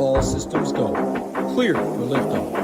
All systems go. Clear for liftoff.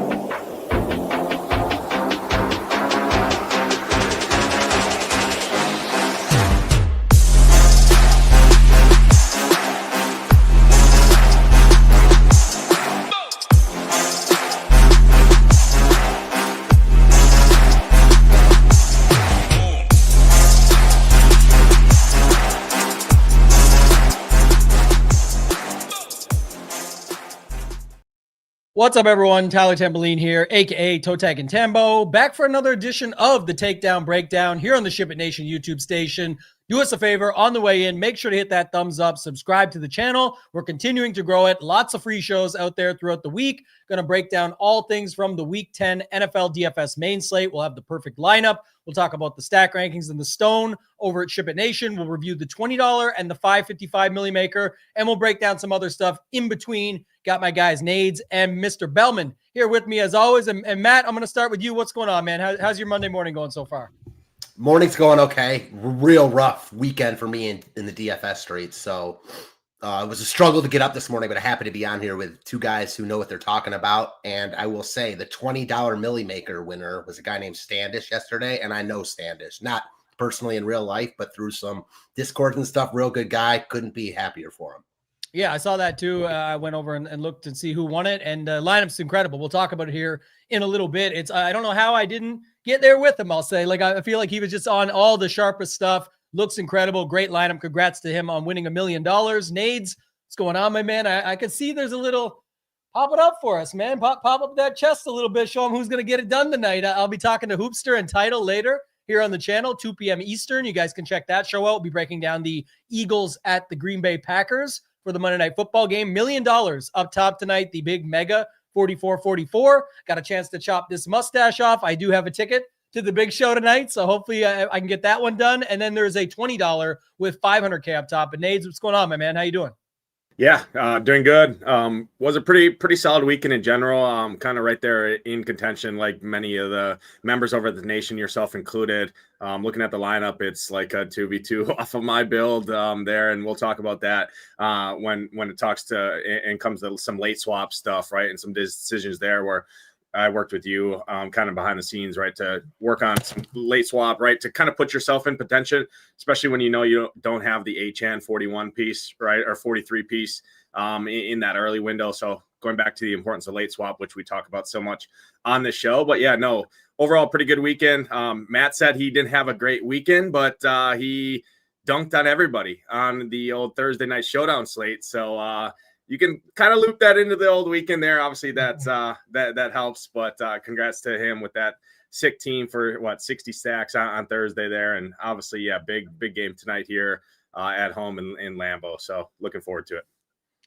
What's up, everyone? Tyler Tamboline here, aka ToeTagginTambo, back for another edition of the Takedown Breakdown here on the Ship It Nation YouTube station. Do us a favor on the way in, make sure to hit that thumbs up, subscribe to the channel. We're continuing to grow it. Lots of free shows out there throughout the week. Going to break down all things from the Week 10 NFL DFS main slate. We'll have the perfect lineup. We'll talk about the stack rankings and the stone over at Ship It Nation. We'll review the $20 and the $5.55 milli maker, and we'll break down some other stuff in between. Got my guys Nades and Mr. Belman here with me as always. And Matt, I'm going to start with you. What's going on, man? How's your Monday morning going so far? Morning's going okay. Real rough weekend for me in the DFS streets. So it was a struggle to get up this morning, but I happen to be on here with two guys who know what they're talking about. And I will say the $20 milli maker winner was a guy named Standish yesterday. And I know Standish, not personally in real life, but through some Discord and stuff. Real good guy. Couldn't be happier for him. Yeah, I saw that too. I went over and looked to see who won it, and lineup's incredible. We'll talk about it here in a little bit. I don't know how I didn't get there with him, I'll say. Like, I feel like he was just on all the sharpest stuff. Looks incredible. Great lineup. Congrats to him on winning $1 million. Nades, what's going on, my man? I can see there's a little pop it up for us, man. Pop up that chest a little bit. Show him who's going to get it done tonight. I'll be talking to Hoopster and Title later here on the channel, 2 p.m. Eastern. You guys can check that show out. We'll be breaking down the Eagles at the Green Bay Packers for the Monday Night Football game. $1 million up top tonight, the big mega 44-44. Got a chance to chop this mustache off. I do have a ticket to the big show tonight, so hopefully I can get that one done. And then there's a $20 with $500K up top. But Nades, what's going on, my man? How you doing? Yeah, doing good. Was a pretty solid weekend in general. Kind of right there in contention, like many of the members over at the nation, yourself included. Looking at the lineup, it's like a 2v2 off of my build there, and we'll talk about that when it talks to and comes to some late swap stuff, right, and some decisions there where I worked with you kind of behind the scenes, right, to work on some late swap, right, to kind of put yourself in potential, especially when you know you don't have the HN 41 piece, right, or 43 piece in that early window. So going back to the importance of late swap, which we talk about so much on this show. But yeah, no, overall pretty good weekend. Matt said he didn't have a great weekend, but he dunked on everybody on the old Thursday night showdown slate. So you can kind of loop that into the old weekend there. Obviously, that helps. But congrats to him with that sick team for 60 stacks on Thursday there, and obviously, yeah, big game tonight here at home in Lambeau. So looking forward to it.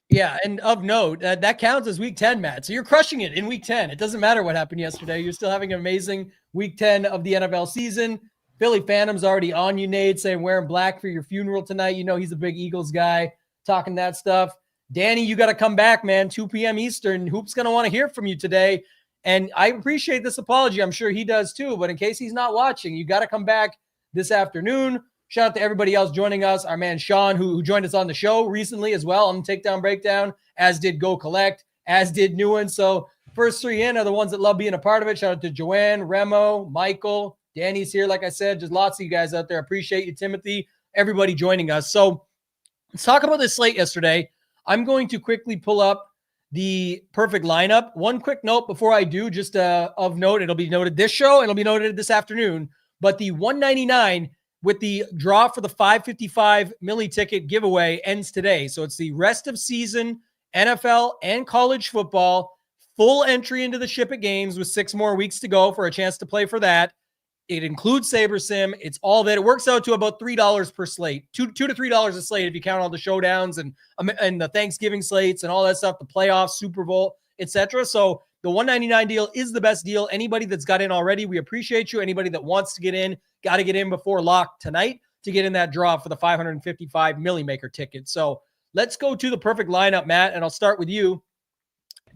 Yeah, and of note, that counts as Week 10, Matt. So you're crushing it in Week 10. It doesn't matter what happened yesterday. You're still having an amazing Week 10 of the NFL season. Philly Phantom's already on you, Nate, saying wearing black for your funeral tonight. You know he's a big Eagles guy, talking that stuff. Danny, you got to come back, man. 2 p.m. Eastern. Hoop's going to want to hear from you today. And I appreciate this apology. I'm sure he does too. But in case he's not watching, you got to come back this afternoon. Shout out to everybody else joining us. Our man Sean, who joined us on the show recently as well on the Takedown Breakdown, as did Go Collect, as did Newen. So first three in are the ones that love being a part of it. Shout out to Joanne, Remo, Michael, Danny's here. Like I said, just lots of you guys out there. Appreciate you, Timothy, everybody joining us. So let's talk about this slate yesterday. I'm going to quickly pull up the perfect lineup. One quick note before I do, just of note, it'll be noted this show, and it'll be noted this afternoon, but the 199 with the draw for the 555 milli ticket giveaway ends today. So it's the rest of season NFL and college football, full entry into the Ship It games with 6 more weeks to go for a chance to play for that. It includes Saber Sim. It's all that. It works out to about $3 per slate, $2 to $3 a slate if you count all the showdowns and the Thanksgiving slates and all that stuff, the playoffs, Super Bowl, etc. So the $199 deal is the best deal. Anybody that's got in already, we appreciate you. Anybody that wants to get in, got to get in before lock tonight to get in that draw for the 555 milli maker ticket. So let's go to the perfect lineup, Matt, and I'll start with you.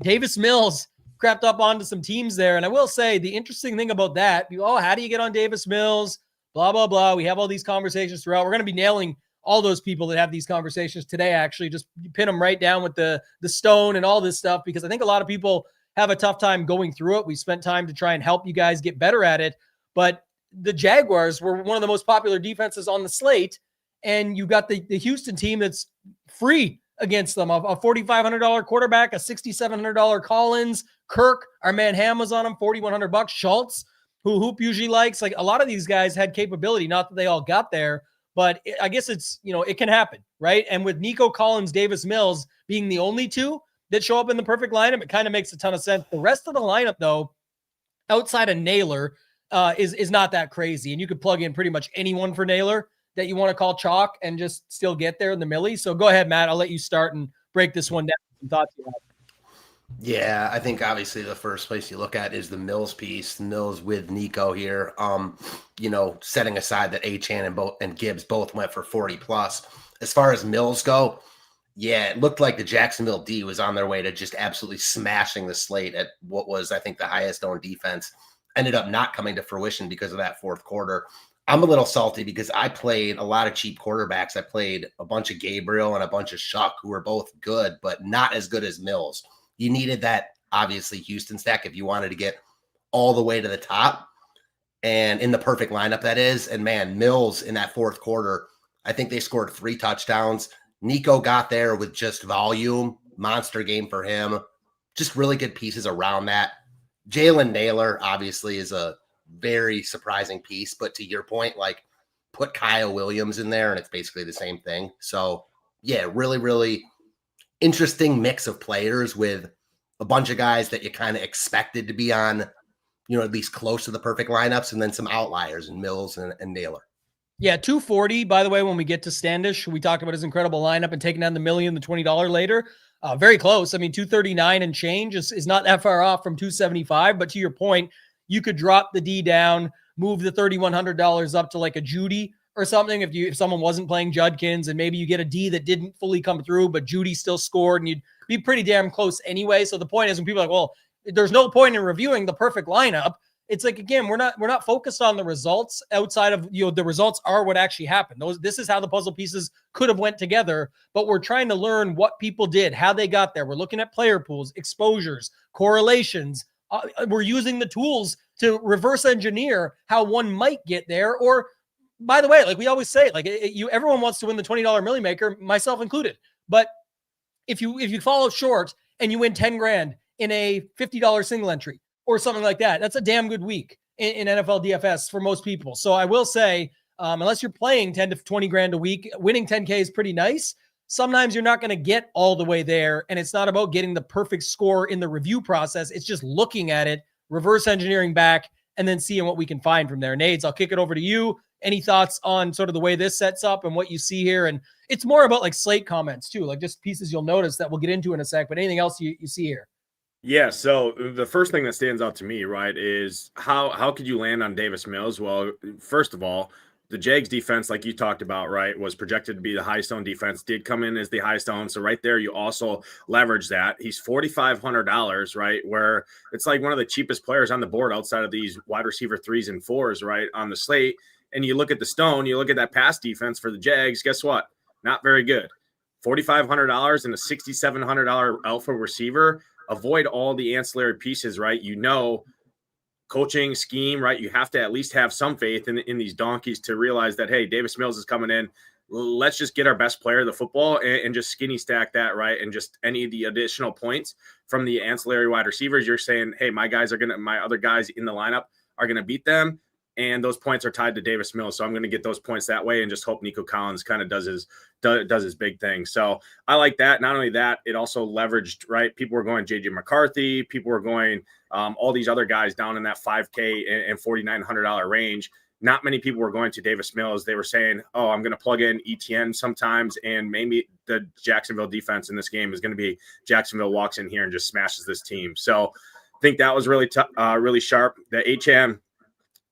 Davis Mills crept up onto some teams there. And I will say the interesting thing about that, how do you get on Davis Mills? Blah, blah, blah. We have all these conversations throughout. We're going to be nailing all those people that have these conversations today, actually just pin them right down with the stone and all this stuff, because I think a lot of people have a tough time going through it. We spent time to try and help you guys get better at it, but the Jaguars were one of the most popular defenses on the slate, and you got the Houston team that's free against them. A $4,500 quarterback, a $6,700 Collins, Kirk, our man Ham was on him, $4,100. Schultz, who Hoop usually likes. Like, a lot of these guys had capability, not that they all got there, but I guess it's, it can happen, right? And with Nico Collins, Davis Mills being the only two that show up in the perfect lineup, it kind of makes a ton of sense. The rest of the lineup, though, outside of Naylor, is not that crazy. And you could plug in pretty much anyone for Naylor that you want to call chalk and just still get there in the millie. So go ahead, Matt. I'll let you start and break this one down. Some thoughts you have. Yeah, I think obviously the first place you look at is the Mills piece. Mills with Nico here. Setting aside that Achane and Gibbs both went for 40 plus. As far as Mills go, yeah, it looked like the Jacksonville D was on their way to just absolutely smashing the slate at what was, I think, the highest owned defense. Ended up not coming to fruition because of that fourth quarter. I'm a little salty because I played a lot of cheap quarterbacks. I played a bunch of Gabriel and a bunch of Shuck, who were both good, but not as good as Mills. You needed that, obviously, Houston stack if you wanted to get all the way to the top. And in the perfect lineup, that is. And, man, Mills in that fourth quarter, I think they scored 3 touchdowns. Nico got there with just volume. Monster game for him. Just really good pieces around that. Jalen Naylor, obviously, is a very surprising piece. But to your point, like, put Kyle Williams in there, and it's basically the same thing. So, yeah, really, really interesting mix of players with a bunch of guys that you kind of expected to be on, at least close to the perfect lineups, and then some outliers in Mills and Naylor. Yeah, 240, by the way, when we get to Standish, we talked about his incredible lineup and taking down the million, the $20 later. Very close. I mean, 239 and change is not that far off from 275, but to your point, you could drop the D down, move the $3,100 up to like a Judy or something if someone wasn't playing Judkins, and maybe you get a D that didn't fully come through, but Judy still scored, and you'd be pretty damn close anyway. So the point is, when people are like, well, there's no point in reviewing the perfect lineup, it's like, again, we're not focused on the results outside of, the results are what actually happened. This is how the puzzle pieces could have went together, but we're trying to learn what people did, how they got there. We're looking at player pools, exposures, correlations. We're using the tools to reverse engineer how one might get there. Or, by the way, like we always say, like everyone wants to win the $20 Millie Maker, myself included. But if you follow short and you win 10 grand in a $50 single entry or something like that, that's a damn good week in NFL DFS for most people. So I will say, unless you're playing 10 to 20 grand a week, winning 10K is pretty nice. Sometimes you're not going to get all the way there, and it's not about getting the perfect score in the review process. It's just looking at it, reverse engineering back, and then seeing what we can find from there. Nades, I'll kick it over to you. Any thoughts on sort of the way this sets up and what you see here? And it's more about like slate comments too, like just pieces you'll notice that we'll get into in a sec, but anything else you see here? Yeah, so the first thing that stands out to me, right, is how could you land on Davis Mills? Well, first of all, the Jags defense, like you talked about, right, was projected to be the highest owned defense, did come in as the highest owned. So right there, you also leverage that. He's $4,500, right, where it's like one of the cheapest players on the board outside of these wide receiver 3s and 4s, right, on the slate. And you look at the stone, you look at that pass defense for the Jags, guess what? Not very good. $4,500 and a $6,700 alpha receiver. Avoid all the ancillary pieces, right? Coaching scheme, right? You have to at least have some faith in these donkeys to realize that, hey, Davis Mills is coming in. Let's just get our best player of the football and just skinny stack that, right? And just any of the additional points from the ancillary wide receivers, you're saying, hey, my other guys in the lineup are going to beat them. And those points are tied to Davis Mills. So I'm going to get those points that way and just hope Nico Collins kind of does his big thing. So I like that. Not only that, it also leveraged, right? People were going JJ McCarthy. People were going all these other guys down in that $5K and $4,900 range. Not many people were going to Davis Mills. They were saying, oh, I'm going to plug in ETN sometimes. And maybe the Jacksonville defense in this game is going to be Jacksonville walks in here and just smashes this team. So I think that was really sharp. The HM,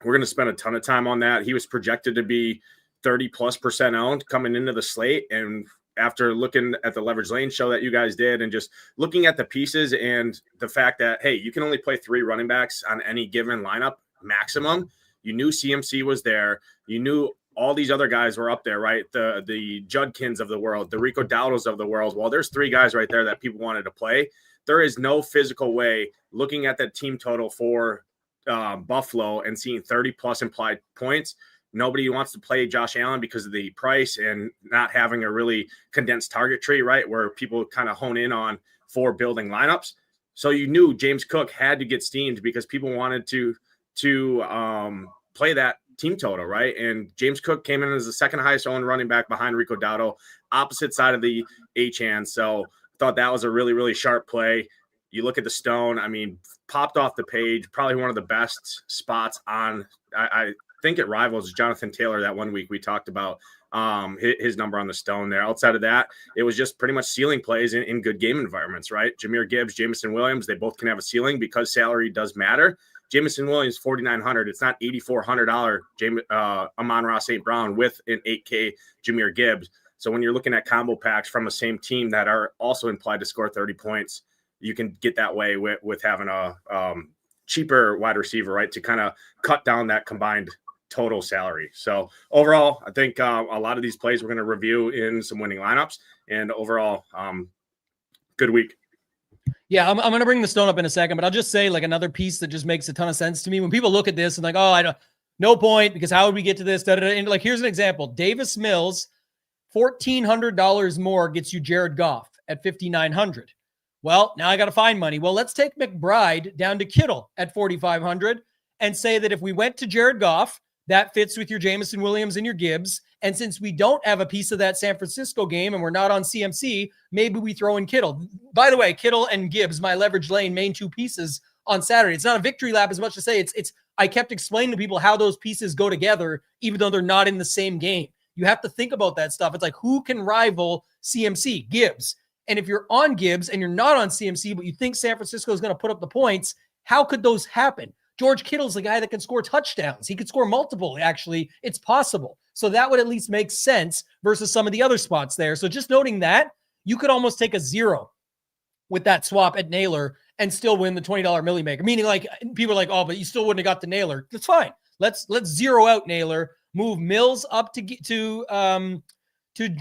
we're going to spend a ton of time on that. He was projected to be 30+% owned coming into the slate. And after looking at the leverage lane show that you guys did and just looking at the pieces and the fact that, hey, you can only play 3 running backs on any given lineup maximum. You knew CMC was there. You knew all these other guys were up there, right? The Judkins of the world, the Rico Dowdles of the world. Well, there's 3 guys right there that people wanted to play. There is no physical way, looking at that team total for Buffalo and seeing 30+ implied points. Nobody wants to play Josh Allen because of the price and not having a really condensed target tree, right, where people kind of hone in on for building lineups. So you knew James Cook had to get steamed because people wanted to play that team total, right? And James Cook came in as the second highest owned running back behind Rico Dowdle, opposite side of the H-hand. So I thought that was a really, really sharp play. You look at the stone, I mean, popped off the page, probably one of the best spots on, I think it rivals Jonathan Taylor that one week we talked about his number on the stone there. Outside of that, it was just pretty much ceiling plays in good game environments, right? Jahmyr Gibbs, Jameson Williams, they both can have a ceiling because salary does matter. Jameson Williams, $4,900. It's not $8,400 Amon-Ra St. Brown with an $8K Jahmyr Gibbs. So when you're looking at combo packs from the same team that are also implied to score 30 points, you can get that way with having a cheaper wide receiver, right, to kind of cut down that combined total salary. So overall, I think a lot of these plays we're going to review in some winning lineups, and overall, good week. Yeah, I'm going to bring the stone up in a second, but I'll just say like another piece that just makes a ton of sense to me. When people look at this and like, oh, I don't, no point because how would we get to this? And like, here's an example. Davis Mills, $1,400 more gets you Jared Goff at $5,900. Well, now I got to find money. Well, let's take McBride down to Kittle at $4,500 and say that if we went to Jared Goff, that fits with your Jameson Williams and your Gibbs. And since we don't have a piece of that San Francisco game and we're not on CMC, maybe we throw in Kittle. By the way, Kittle and Gibbs, my leverage lane main 2 pieces on Saturday. It's not a victory lap as much to say it's I kept explaining to people how those pieces go together, even though they're not in the same game. You have to think about that stuff. It's like, who can rival CMC? Gibbs. And if you're on Gibbs and you're not on CMC, but you think San Francisco is going to put up the points, how could those happen? George Kittle's the guy that can score touchdowns. He could score multiple, actually. It's possible. So that would at least make sense versus some of the other spots there. So just noting that, you could almost take a 0 with that swap at Naylor and still win the $20 Millie Maker. Meaning, like, people are like, oh, but you still wouldn't have got the Naylor. That's fine. Let's zero out Naylor, move Mills up to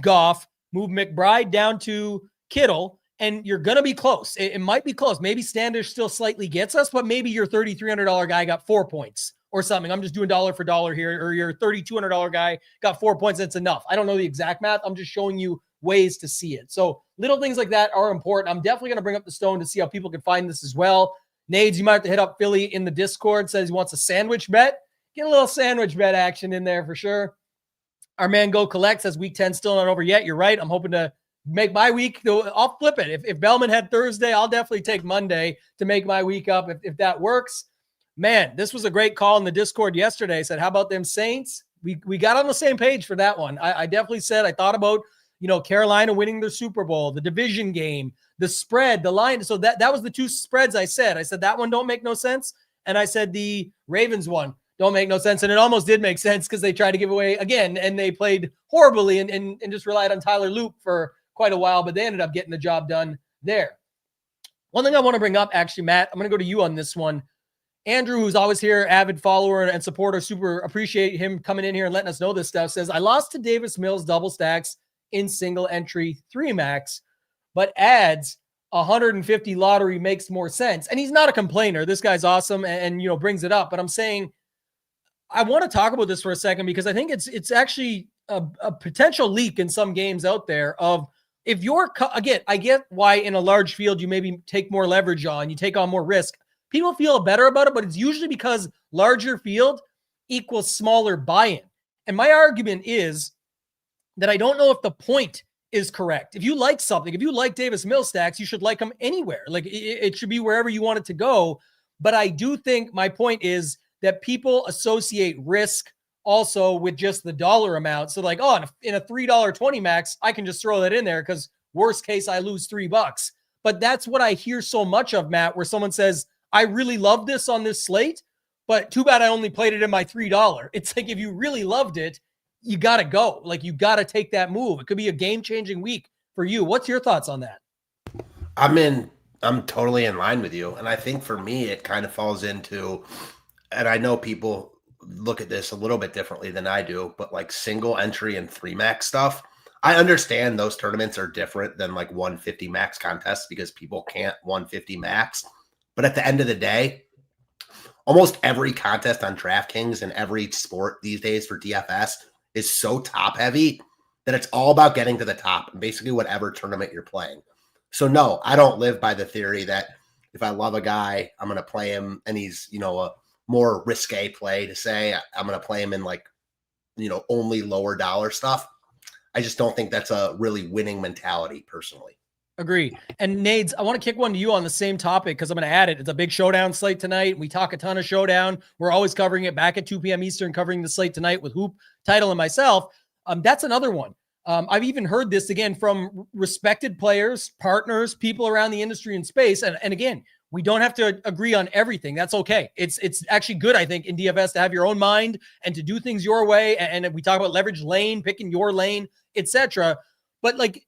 Goff, move McBride down to Kittle, and you're going to be close. It might be close. Maybe Standish still slightly gets us, but maybe your $3,300 guy got 4 points or something. I'm just doing dollar for dollar here. Or your $3,200 guy got 4 points. That's enough. I don't know the exact math. I'm just showing you ways to see it. So little things like that are important. I'm definitely going to bring up the stone to see how people can find this as well. Nades, you might have to hit up Philly in the Discord. Says he wants a sandwich bet. Get a little sandwich bet action in there for sure. Our man Go Collect says week 10 still not over yet. You're right. I'm hoping to make my week. I'll flip it. If Belman had Thursday, I'll definitely take Monday to make my week up if that works. Man, this was a great call in the Discord yesterday. I said, how about them Saints? We got on the same page for that one. I definitely said I thought about, Carolina winning their Super Bowl, the division game, the spread, the line. So that was the 2 spreads I said. I said that one don't make no sense. And I said the Ravens one don't make no sense. And it almost did make sense because they tried to give away again and they played horribly and just relied on Tyler Loop for quite a while, but they ended up getting the job done there. One thing I want to bring up, actually, Matt, I'm going to go to you on this one. Andrew, who's always here, avid follower and supporter, super appreciate him coming in here and letting us know this stuff, says, I lost to Davis Mills double stacks in single entry 3 max, but adds 150 lottery makes more sense. And he's not a complainer. This guy's awesome and brings it up. But I'm saying I want to talk about this for a second because I think it's actually a potential leak in some games out there of if you're, again, I get why in a large field you maybe take more leverage on, you take on more risk. People feel better about it, but it's usually because larger field equals smaller buy-in. And my argument is that I don't know if the point is correct. If you like something, if you like Davis Mills stacks, you should like them anywhere. Like it should be wherever you want it to go. But I do think my point is that people associate risk also with just the dollar amount. So like, oh, in a $3.20 max, I can just throw that in there because worst case, I lose $3. But that's what I hear so much of, Matt, where someone says, I really love this on this slate, but too bad I only played it in my $3. It's like, if you really loved it, you got to go. Like, you got to take that move. It could be a game-changing week for you. What's your thoughts on that? I'm totally in line with you. And I think for me, it kind of falls into, and I know people look at this a little bit differently than I do, but like single entry and 3-max stuff, I understand those tournaments are different than like 150 max contests because people can't 150 max. But at the end of the day, almost every contest on DraftKings and every sport these days for DFS is so top heavy that it's all about getting to the top, basically whatever tournament you're playing. So no, I don't live by the theory that if I love a guy, I'm going to play him and he's, a more risque play to say I'm going to play him in like, only lower dollar stuff. I just don't think that's a really winning mentality personally. Agree. And Nades, I want to kick one to you on the same topic because I'm going to add it. It's a big showdown slate tonight. We talk a ton of showdown. We're always covering it back at 2 p.m. Eastern, covering the slate tonight with Hoop, Title, and myself. That's another one. I've even heard this again from respected players, partners, people around the industry and space. And again, we don't have to agree on everything. That's okay. It's actually good, I think, in DFS to have your own mind and to do things your way. And we talk about leverage lane, picking your lane, etc. But like,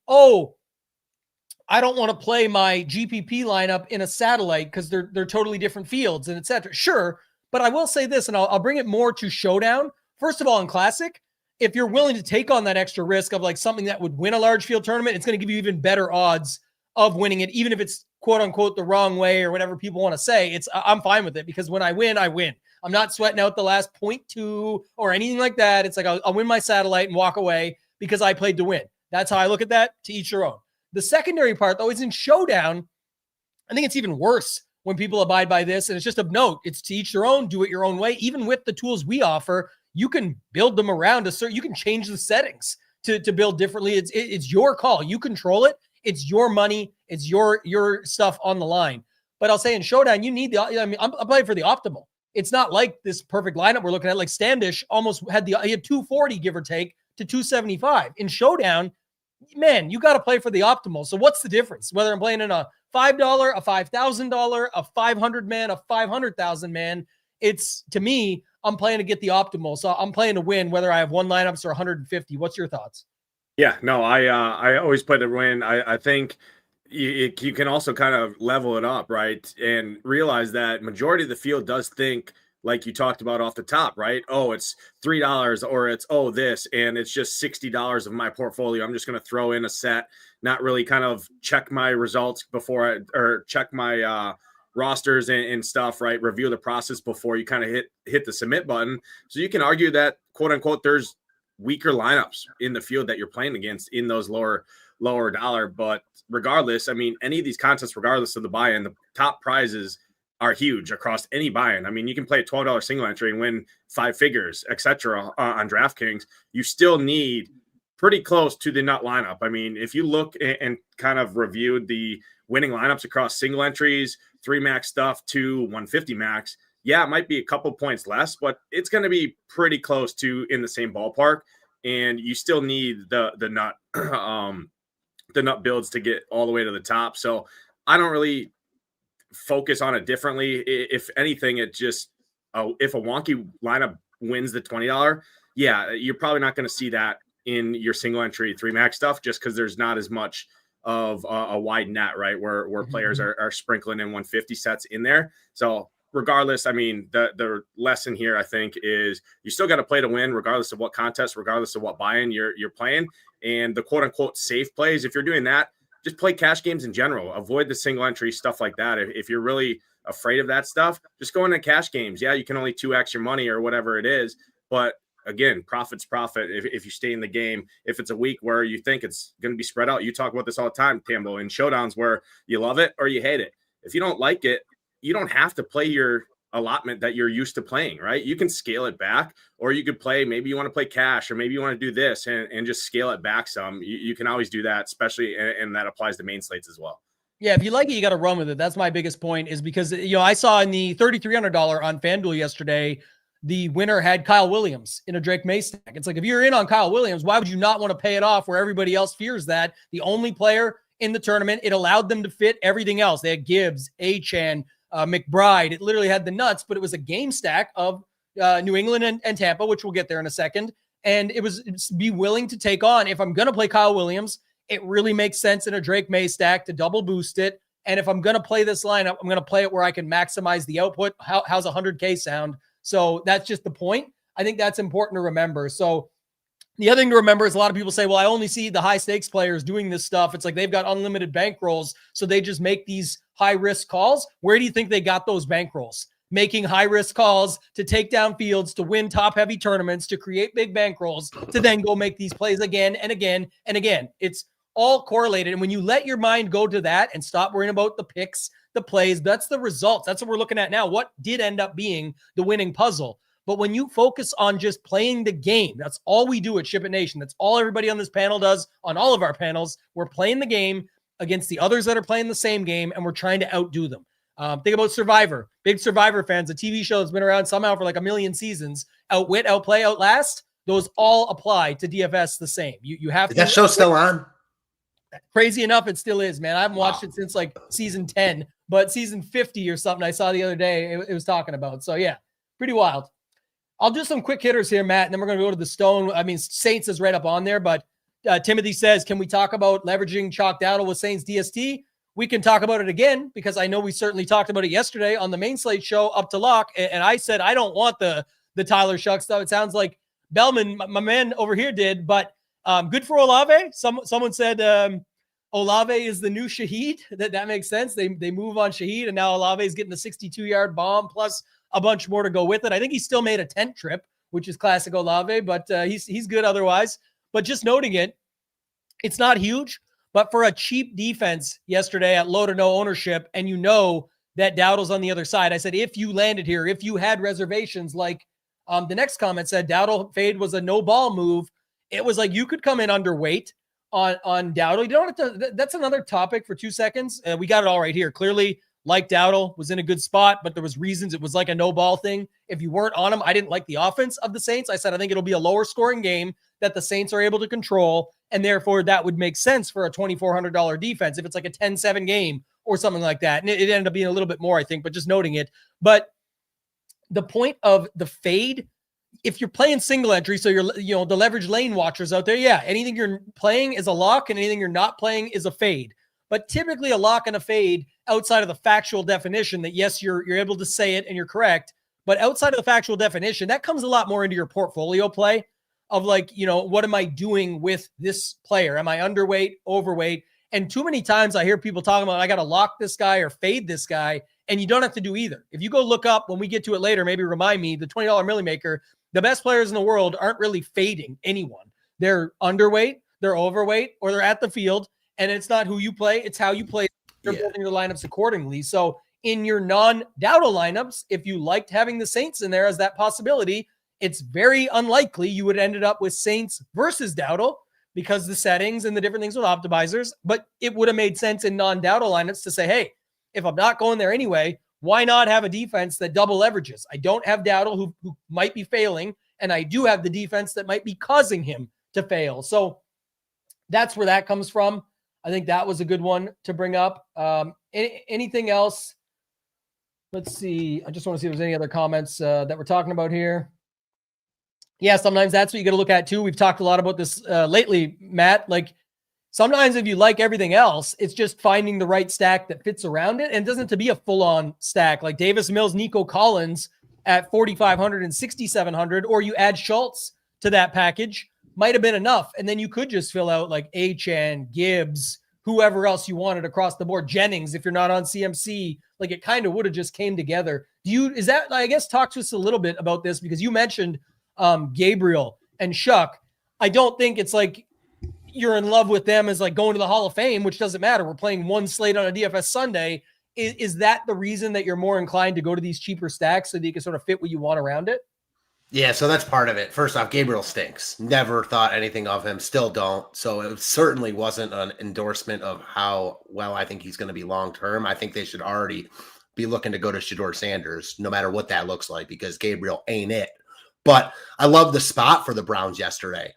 I don't want to play my GPP lineup in a satellite because they're totally different fields and etc. Sure, but I will say this, and I'll bring it more to showdown. First of all, in Classic, if you're willing to take on that extra risk of like something that would win a large field tournament, it's going to give you even better odds of winning it, even if it's quote unquote the wrong way or whatever people want to say. I'm fine with it because when I win, I win. I'm not sweating out the last 0.2 or anything like that. It's like I'll win my satellite and walk away because I played to win. That's how I look at that. To each your own. The secondary part, though, is in showdown. I think it's even worse when people abide by this. And it's just of note. It's to each their own. Do it your own way. Even with the tools we offer, you can build them around you can change the settings to build differently. It's your call. You control it. It's your money. It's your stuff on the line. But I'll say in showdown, you need I'm playing for the optimal. It's not like this perfect lineup we're looking at. Like Standish almost had he had 240, give or take, to 275. In showdown, man, you got to play for the optimal. So what's the difference? Whether I'm playing in a $5, a $5,000, a 500 man, a 500,000 man, it's to me, I'm playing to get the optimal. So I'm playing to win, whether I have one lineups or 150. What's your thoughts? Yeah, no, I always play to win. I think you can also kind of level it up, right? And realize that majority of the field does think like you talked about off the top, right? Oh, it's $3 or it's, this, and it's just $60 of my portfolio. I'm just going to throw in a set, not really kind of check my results or check my rosters and stuff, right? Review the process before you kind of hit the submit button. So you can argue that quote unquote, there's weaker lineups in the field that you're playing against in those lower dollar. But regardless, I mean, any of these contests, regardless of the buy-in, the top prizes are huge across any buy-in. I mean, you can play a $12 single entry and win 5 figures, etc. On DraftKings. You still need pretty close to the nut lineup. I mean, if you look and kind of reviewed the winning lineups across single entries, 3 max stuff to 150 max, yeah, it might be a couple points less, but it's going to be pretty close to in the same ballpark. And you still need the nut the nut builds to get all the way to the top. So I don't really focus on it differently. If anything, it just if a wonky lineup wins the $20, yeah, you're probably not going to see that in your single entry 3 max stuff just because there's not as much of a wide net, right? Where players are sprinkling in 150 sets in there. So regardless, I mean, the lesson here, I think, is you still got to play to win, regardless of what contest, regardless of what buy-in you're playing. And the quote-unquote safe plays, if you're doing that, just play cash games in general. Avoid the single entry stuff like that. If you're really afraid of that stuff, just go into cash games. Yeah, you can only 2x your money or whatever it is. But again, profit's profit if you stay in the game. If it's a week where you think it's going to be spread out, you talk about this all the time, Tambo, in showdowns where you love it or you hate it. If you don't like it, you don't have to play your allotment that you're used to playing, right? You can scale it back, or you could play, maybe you want to play cash, or maybe you want to do this and just scale it back some. You can always do that, especially, and that applies to main slates as well. Yeah, if you like it, you got to run with it. That's my biggest point, is because, I saw in the $3,300 on FanDuel yesterday, the winner had Kyle Williams in a Drake May stack. It's like, if you're in on Kyle Williams, why would you not want to pay it off where everybody else fears that? The only player in the tournament, it allowed them to fit everything else. They had Gibbs, Achane, McBride. It literally had the nuts, but it was a game stack of New England and Tampa, which we'll get there in a second. And it's be willing to take on, if I'm going to play Kyle Williams, it really makes sense in a Drake May stack to double boost it. And if I'm going to play this lineup, I'm going to play it where I can maximize the output. How's 100K sound? So that's just the point. I think that's important to remember. So the other thing to remember is a lot of people say, well, I only see the high stakes players doing this stuff. It's like they've got unlimited bankrolls, so they just make these high risk calls. Where do you think they got those bankrolls? Making high risk calls to take down fields, to win top heavy tournaments, to create big bankrolls, to then go make these plays again and again and again. It's all correlated. And when you let your mind go to that and stop worrying about the picks, the plays, that's the results. That's what we're looking at now. What did end up being the winning puzzle? But when you focus on just playing the game, that's all we do at Ship It Nation. That's all everybody on this panel does on all of our panels. We're playing the game against the others that are playing the same game, and we're trying to outdo them. Think about Survivor. Big Survivor fans, a TV show that's been around somehow for like 1 million seasons. Outwit, outplay, outlast. Those all apply to DFS the same. You have to. Is that show still on? Crazy enough, it still is, man. I haven't watched it since like season 10, but season 50 or something I saw the other day, it was talking about. So yeah, pretty wild. I'll do some quick hitters here, Matt, and then we're going to go to the stone. I mean, Saints is right up on there, but Timothy says, can we talk about leveraging chalk Dowdle with Saints DST? We can talk about it again because I know we certainly talked about it yesterday on the main Slate show up to lock. And I said, I don't want the Tyler Shuck stuff. It sounds like Belman, my man over here did, but good for Olave. Someone said Olave is the new Shaheed. That makes sense. They move on Shaheed, and now Olave is getting the 62-yard bomb plus a bunch more to go with it. I think he still made a tent trip, which is classic Olave, but he's good otherwise. But just noting it, it's not huge, but for a cheap defense yesterday at low to no ownership, and you know that Dowdle's on the other side. I said, if you landed here, if you had reservations, like the next comment said, Dowdle fade was a no ball move. It was like you could come in underweight on Dowdle. You don't have to. That's another topic for 2 seconds. We got it all right here. Clearly, like Dowdle was in a good spot, but there was reasons it was like a no ball thing. If you weren't on him, I didn't like the offense of the Saints. I said, I think it'll be a lower scoring game that the Saints are able to control. And therefore that would make sense for a $2,400 defense. If it's like a 10-7 game or something like that. And it ended up being a little bit more, I think, but just noting it. But the point of the fade, if you're playing single entry, so you're, the leverage lane watchers out there. Yeah. Anything you're playing is a lock and anything you're not playing is a fade. But typically a lock and a fade outside of the factual definition that, yes, you're able to say it and you're correct, but outside of the factual definition, that comes a lot more into your portfolio play of like, what am I doing with this player? Am I underweight, overweight? And too many times I hear people talking about, I got to lock this guy or fade this guy, and you don't have to do either. If you go look up, when we get to it later, maybe remind me, the $20 Millie Maker, the best players in the world aren't really fading anyone. They're underweight, they're overweight, or they're at the field. And it's not who you play, it's how you play. You're building your lineups accordingly. So in your non-Dowdle lineups, if you liked having the Saints in there as that possibility, it's very unlikely you would have ended up with Saints versus Dowdle because the settings and the different things with optimizers. But it would have made sense in non-Dowdle lineups to say, hey, if I'm not going there anyway, why not have a defense that double leverages? I don't have Dowdle who might be failing, and I do have the defense that might be causing him to fail. So that's where that comes from. I think that was a good one to bring up. Anything else? Let's see. I just want to see if there's any other comments that we're talking about here. Yeah, sometimes that's what you got to look at too. We've talked a lot about this lately, Matt. Like sometimes if you like everything else, it's just finding the right stack that fits around it. And it doesn't have to be a full-on stack like Davis Mills, Nico Collins at 4,500 and 6,700, or you add Schultz to that package. Might have been enough. And then you could just fill out like Achane, Gibbs, whoever else you wanted across the board. Jennings, if you're not on CMC, like it kind of would have just came together. I guess talk to us a little bit about this because you mentioned Gabriel and Shuck. I don't think it's like you're in love with them as like going to the Hall of Fame, which doesn't matter. We're playing one slate on a DFS Sunday. Is that the reason that you're more inclined to go to these cheaper stacks so that you can sort of fit what you want around it? Yeah, so that's part of it. First off, Gabriel stinks. Never thought anything of him. Still don't. So it certainly wasn't an endorsement of how well I think he's going to be long-term. I think they should already be looking to go to Shedeur Sanders, no matter what that looks like, because Gabriel ain't it. But I love the spot for the Browns yesterday.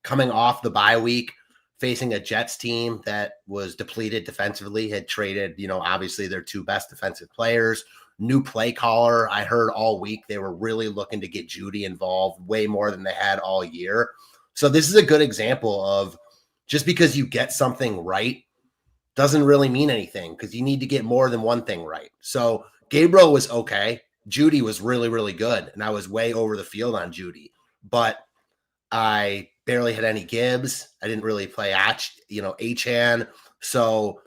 Coming off the bye week, facing a Jets team that was depleted defensively, had traded, obviously their two best defensive players. New play caller. I heard all week they were really looking to get Judy involved way more than they had all year. So this is a good example of just because you get something right doesn't really mean anything because you need to get more than one thing right. So Gabriel was okay. Judy was really, really good, and I was way over the field on Judy, but I barely had any Gibbs. I didn't really play Achan. So,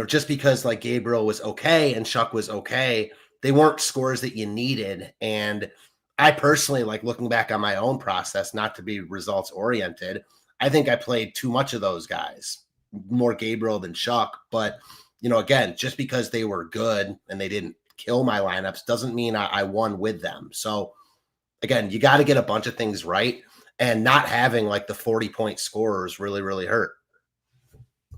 just because like Gabriel was okay and Shuck was okay, they weren't scores that you needed. And I personally, like looking back on my own process, not to be results oriented, I think I played too much of those guys, more Gabriel than Shuck. But, again, just because they were good and they didn't kill my lineups doesn't mean I won with them. So again, you got to get a bunch of things right, and not having like the 40-point scorers really, really hurt.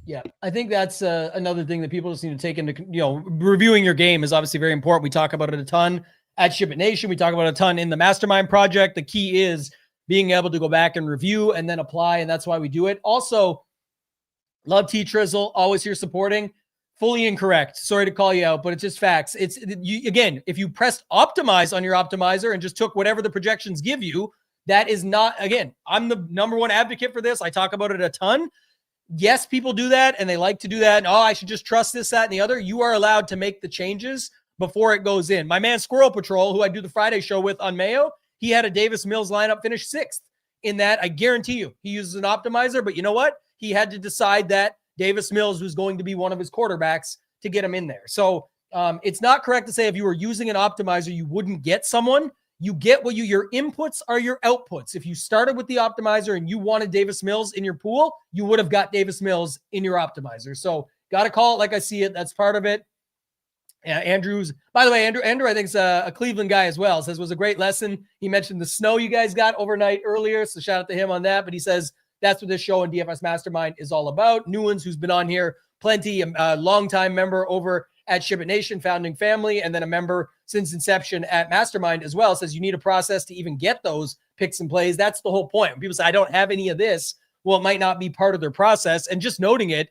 Yeah, I think that's another thing that people just need to take into, reviewing your game is obviously very important. We talk about it a ton at Ship It Nation. We talk about it a ton in the Mastermind Project. The key is being able to go back and review and then apply, and that's why we do it. Also, love T Trizzle, always here supporting. Fully incorrect. Sorry to call you out, but it's just facts. Again, if you pressed optimize on your optimizer and just took whatever the projections give you, that is not, again, I'm the number one advocate for this. I talk about it a ton. Yes, people do that, and they like to do that. And, I should just trust this, that, and the other. You are allowed to make the changes before it goes in. My man Squirrel Patrol, who I do the Friday show with on Mayo, he had a Davis Mills lineup finish 6th in that. I guarantee you he uses an optimizer, but you know what? He had to decide that Davis Mills was going to be one of his quarterbacks to get him in there. So it's not correct to say if you were using an optimizer, you wouldn't get someone. You get what your inputs are your outputs. If you started with the optimizer and you wanted Davis Mills in your pool, you would have got Davis Mills in your optimizer. So got to call it like I see it. That's part of it. Andrew's, by the way, Andrew, I think is a Cleveland guy as well. Says was a great lesson. He mentioned the snow you guys got overnight earlier. So shout out to him on that. But he says that's what this show and DFS Mastermind is all about. Newlands, who's been on here plenty, a longtime member over at Ship It Nation, founding family, and then a member since inception at Mastermind as well, says you need a process to even get those picks and plays. That's the whole point. When people say, I don't have any of this, well, it might not be part of their process. And just noting it,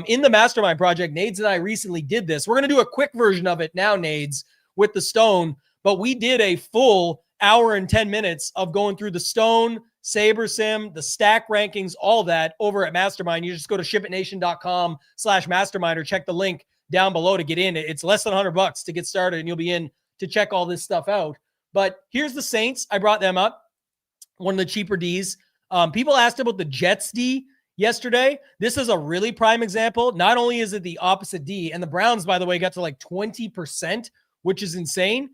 in the Mastermind Project, Nades and I recently did this. We're going to do a quick version of it now, Nades, with the Stone, but we did a full hour and 10 minutes of going through the Stone, Saber Sim, the stack rankings, all that over at Mastermind. You just go to shipitnation.com/mastermind or check the link down below to get in. It's less than $100 to get started, and you'll be in to check all this stuff out. But here's the Saints. I brought them up, one of the cheaper Ds. People asked about the Jets D yesterday. This is a really prime example. Not only is it the opposite D, and the Browns, by the way, got to like 20%, which is insane.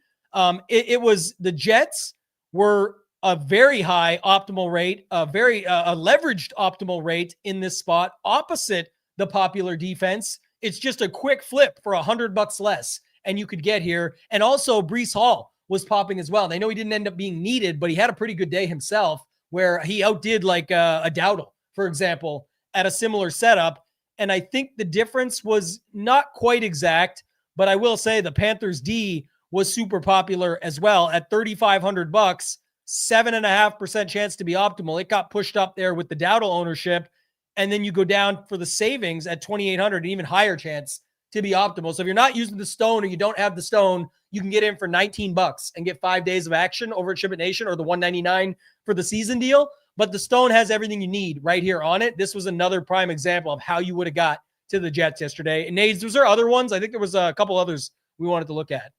It was the Jets were a very high optimal rate, a leveraged optimal rate in this spot, opposite the popular defense. It's just a quick flip for $100 less, and you could get here. And also, Breece Hall was popping as well. And I know he didn't end up being needed, but he had a pretty good day himself, where he outdid like a Dowdle, for example, at a similar setup. And I think the difference was not quite exact, but I will say the Panthers D was super popular as well at $3,500, 7.5% chance to be optimal. It got pushed up there with the Dowdle ownership. And then you go down for the savings at 2,800, an even higher chance to be optimal. So if you're not using the Stone or you don't have the Stone, you can get in for $19 and get 5 days of action over at Ship It Nation, or the $199 for the season deal. But the Stone has everything you need right here on it. This was another prime example of how you would have got to the Jets yesterday. And Nades, was there other ones? I think there was a couple others we wanted to look at.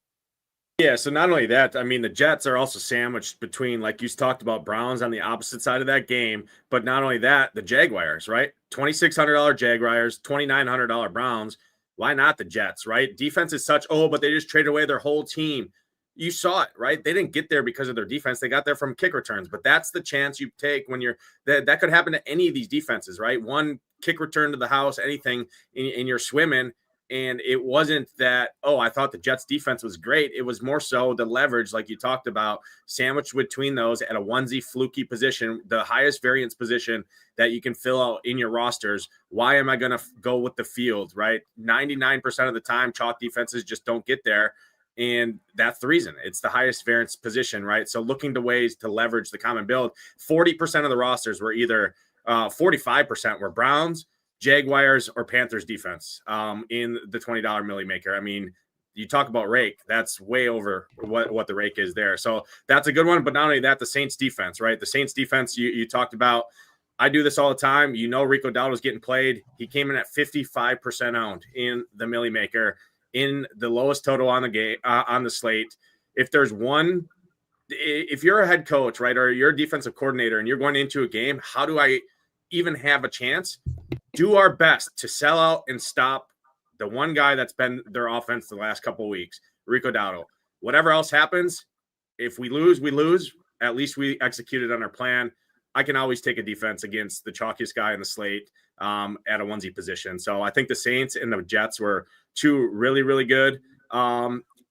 Yeah, so not only that, I mean, the Jets are also sandwiched between, like you talked about, Browns on the opposite side of that game. But not only that, the Jaguars, right? $2,600 Jaguars, $2,900 Browns. Why not the Jets, right? Defense is such, but they just traded away their whole team. You saw it, right? They didn't get there because of their defense. They got there from kick returns. But that's the chance you take when you're that could happen to any of these defenses, right? One kick return to the house, anything, and you're swimming. And it wasn't that, I thought the Jets defense was great. It was more so the leverage, like you talked about, sandwiched between those at a onesie fluky position, the highest variance position that you can fill out in your rosters. Why am I going to go with the field, right? 99% of the time, chalk defenses just don't get there. And that's the reason. It's the highest variance position, right? So looking to ways to leverage the common build, 40% of the rosters were either 45% were Browns, Jaguars, or Panthers defense in the $20 milli maker. I mean, you talk about rake, that's way over what the rake is there. So that's a good one. But not only that, the Saints defense, right? The Saints defense you talked about. I do this all the time. Rico Dowdle was getting played. He came in at 55% owned in the milli maker, in the lowest total on the game on the slate. if there's one, if you're a head coach, right, or you're a defensive coordinator and you're going into a game, how do I even have a chance? Do our best to sell out and stop the one guy that's been their offense the last couple of weeks, Rico Dowdle. Whatever else happens, if we lose, we lose. At least we executed on our plan. I can always take a defense against the chalkiest guy in the slate at a onesie position. So I think the Saints and the Jets were two really, really good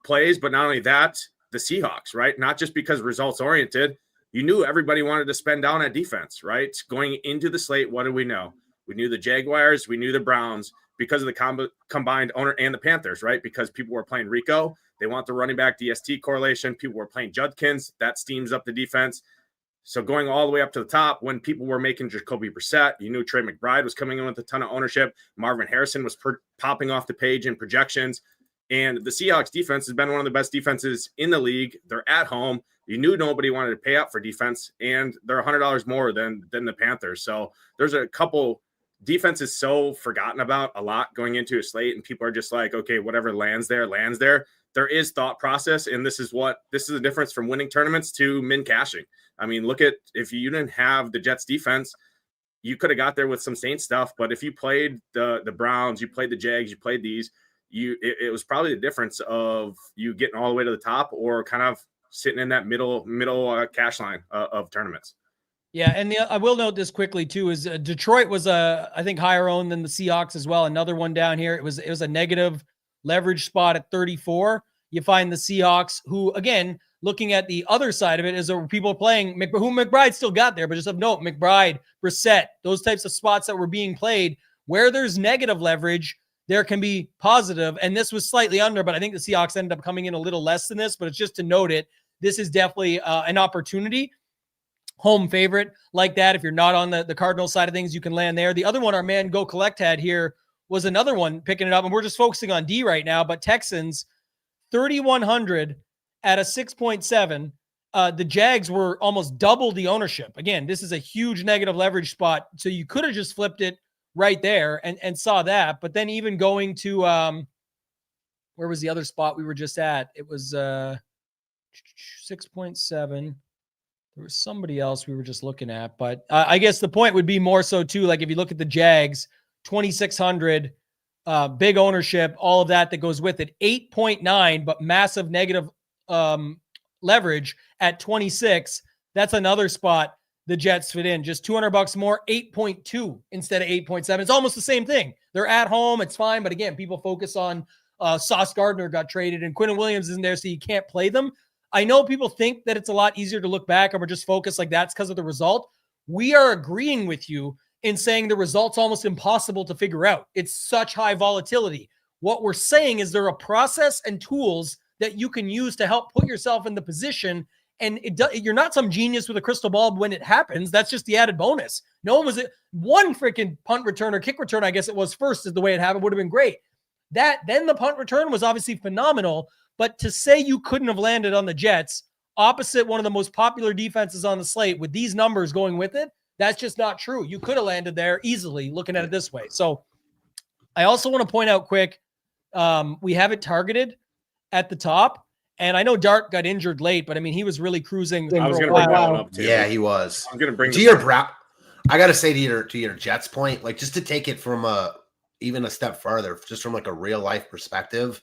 plays. But not only that, the Seahawks, right? Not just because results oriented. You knew everybody wanted to spend down at defense, right? Going into the slate, what did we know? We knew the Jaguars, we knew the Browns because of the combined owner and the Panthers, right? Because people were playing Rico. They want the running back DST correlation. People were playing Judkins. That steams up the defense. So going all the way up to the top, when people were making Jacoby Brissett, you knew Trey McBride was coming in with a ton of ownership. Marvin Harrison was popping off the page in projections. And the Seahawks defense has been one of the best defenses in the league. They're at home. You knew nobody wanted to pay up for defense, and they're $100 more than the Panthers. So there's a couple defenses so forgotten about a lot going into a slate, and people are just like, okay, whatever lands there, lands there. There is thought process, and this is the difference from winning tournaments to min cashing. I mean, look at, if you didn't have the Jets defense, you could have got there with some Saints stuff. But if you played the Browns, you played the Jags, you played these, it was probably the difference of you getting all the way to the top or kind of sitting in that middle cash line of tournaments. Yeah, and I will note this quickly too, is Detroit was I think higher owned than the Seahawks as well. Another one down here. It was a negative leverage spot at 34. You find the Seahawks, who again, looking at the other side of it, is there people playing who McBride still got there, but just of note, McBride, Brissett, those types of spots that were being played where there's negative leverage, there can be positive. And this was slightly under, but I think the Seahawks ended up coming in a little less than this, but it's just to note it. This is definitely an opportunity. Home favorite like that. If you're not on the Cardinals side of things, you can land there. The other one our man Go Collect had here was another one picking it up, and we're just focusing on D right now, but Texans 3,100 at a 6.7. The Jags were almost double the ownership. Again, this is a huge negative leverage spot, so you could have just flipped it right there and saw that. But then even going to where was the other spot we were just at? It was 6.7. There was somebody else we were just looking at, but I guess the point would be more so too, like if you look at the Jags, 2,600, big ownership, all of that goes with it, 8.9, but massive negative leverage at 26. That's another spot the Jets fit in, just $200 more, 8.2 instead of 8.7. It's almost the same thing. They're at home. It's fine. But again, people focus on Sauce Gardner got traded and Quinton Williams isn't there, so you can't play them. I know people think that it's a lot easier to look back and we're just focused like that's because of the result. We are agreeing with you in saying the result's almost impossible to figure out. It's such high volatility. What we're saying is there are a process and tools that you can use to help put yourself in the position. And you're not some genius with a crystal ball when it happens. That's just the added bonus. No one was it. One freaking punt return or kick return, I guess it was first, is the way it happened, would have been great. Then the punt return was obviously phenomenal. But to say you couldn't have landed on the Jets opposite one of the most popular defenses on the slate with these numbers going with it, that's just not true. You could have landed there easily looking at it this way. So I also want to point out quick, we have it targeted at the top. And I know Dart got injured late, but I mean, he was really cruising. I was going to bring that one up too. Yeah, he was. I'm going to bring to your Brown. I got to say to your Jets point, like just to take it from even a step farther, just from like a real life perspective,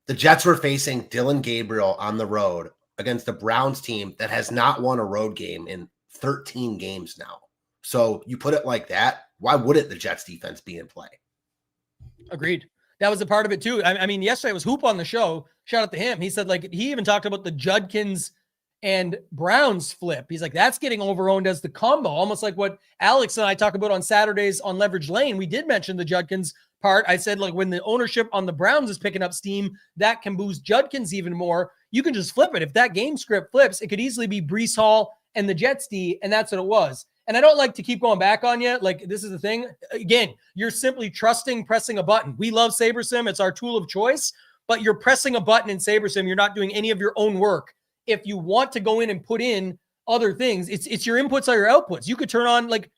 the Jets were facing Dylan Gabriel on the road against the Browns team that has not won a road game in 13 games now. So you put it like that, why wouldn't the Jets defense be in play? Agreed. That was a part of it too. I mean, yesterday was Hoop on the show. Shout out to him. He said, like, he even talked about the Judkins and Browns flip. He's like, that's getting over-owned as the combo, almost like what Alex and I talk about on Saturdays on Leverage Lane. We did mention the Judkins part. I said, like, when the ownership on the Browns is picking up steam, that can boost Judkins even more. You can just flip it. If that game script flips, it could easily be Breece Hall and the Jets D, and that's what it was. And I don't like to keep going back on you. Like, this is the thing. Again, you're simply pressing a button. We love SaberSim. It's our tool of choice, but you're pressing a button in SaberSim. You're not doing any of your own work. If you want to go in and put in other things, it's your inputs are your outputs. You could turn on like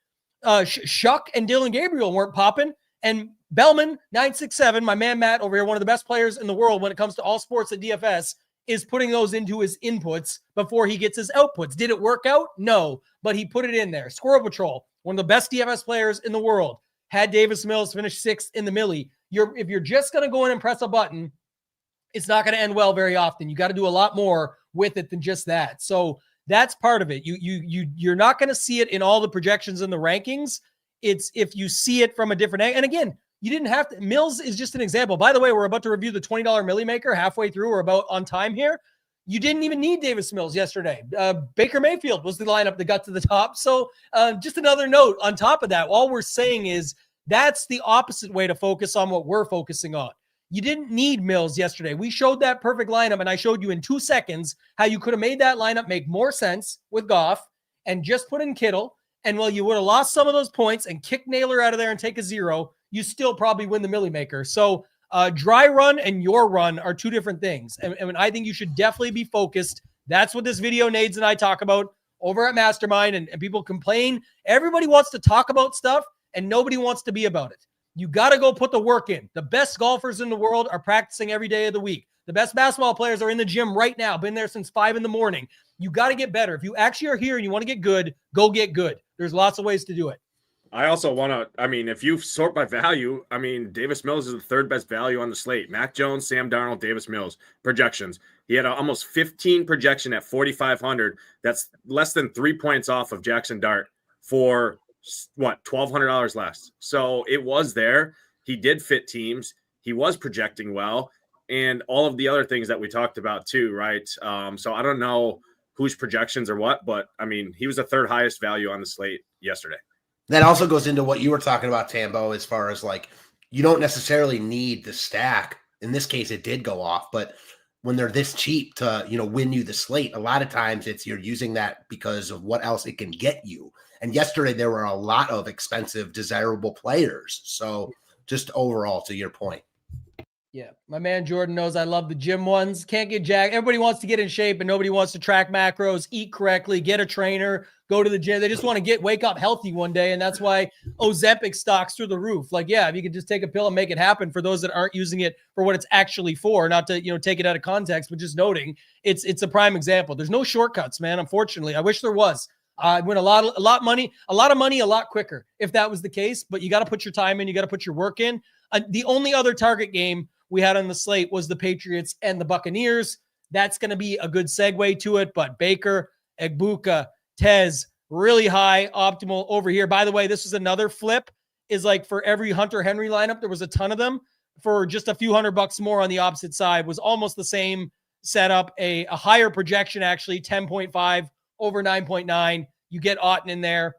Shuck and Dylan Gabriel weren't popping, and Belman 967, my man Matt over here, one of the best players in the world when it comes to all sports at DFS, is putting those into his inputs before he gets his outputs. Did it work out? No, but he put it in there. Squirrel Patrol, one of the best DFS players in the world, had Davis Mills finish 6th in the Millie. If you're just going to go in and press a button, it's not going to end well very often. You got to do a lot more with it than just that. So that's part of it. You're not going to see it in all the projections and the rankings. It's if you see it from a different angle. And again, you didn't have to. Mills is just an example. By the way, we're about to review the $20 Millie Maker halfway through. We're about on time here. You didn't even need Davis Mills yesterday. Baker Mayfield was the lineup that got to the top. So just another note on top of that, all we're saying is that's the opposite way to focus on what we're focusing on. You didn't need Mills yesterday. We showed that perfect lineup, and I showed you in 2 seconds how you could have made that lineup make more sense with Goff and just put in Kittle. And while you would have lost some of those points and kick Naylor out of there and take a 0, you still probably win the Millie Maker. So dry run and your run are 2 different things. And I think you should definitely be focused. That's what this video Nades and I talk about over at Mastermind. And people complain. Everybody wants to talk about stuff and nobody wants to be about it. You got to go put the work in. The best golfers in the world are practicing every day of the week. The best basketball players are in the gym right now, been there since 5 a.m. You got to get better. If you actually are here and you want to get good, go get good. There's lots of ways to do it. I also want to, if you sort by value, Davis Mills is the 3rd best value on the slate. Mac Jones, Sam Darnold, Davis Mills projections. He had almost 15 projection at 4,500. That's less than 3 points off of Jackson Dart for $1,200 less. So it was there. He did fit teams. He was projecting well, and all of the other things that we talked about too, right? So I don't know whose projections are what, but he was the 3rd highest value on the slate yesterday. That also goes into what you were talking about, Tambo, as far as you don't necessarily need the stack. In this case, it did go off, but when they're this cheap to, win you the slate, a lot of times you're using that because of what else it can get you. And yesterday there were a lot of expensive, desirable players. So just overall, to your point. Yeah, my man Jordan knows I love the gym ones. Can't get jacked. Everybody wants to get in shape, and nobody wants to track macros, eat correctly, get a trainer, go to the gym. They just want to wake up healthy one day, and that's why Ozempic stocks through the roof. If you could just take a pill and make it happen for those that aren't using it for what it's actually for, not to take it out of context, but just noting it's a prime example. There's no shortcuts, man. Unfortunately, I wish there was. I'd win a lot of money a lot quicker if that was the case. But you got to put your time in. You got to put your work in. The only other target game we had on the slate was the Patriots and the Buccaneers. That's going to be a good segue to it. But Baker, Egbuka, Tez, really high optimal over here. By the way, this is another flip. Is for every Hunter Henry lineup, there was a ton of them for just a few $100 more on the opposite side. Was almost the same setup. A higher projection, actually, 10.5 over 9.9. You get Otten in there.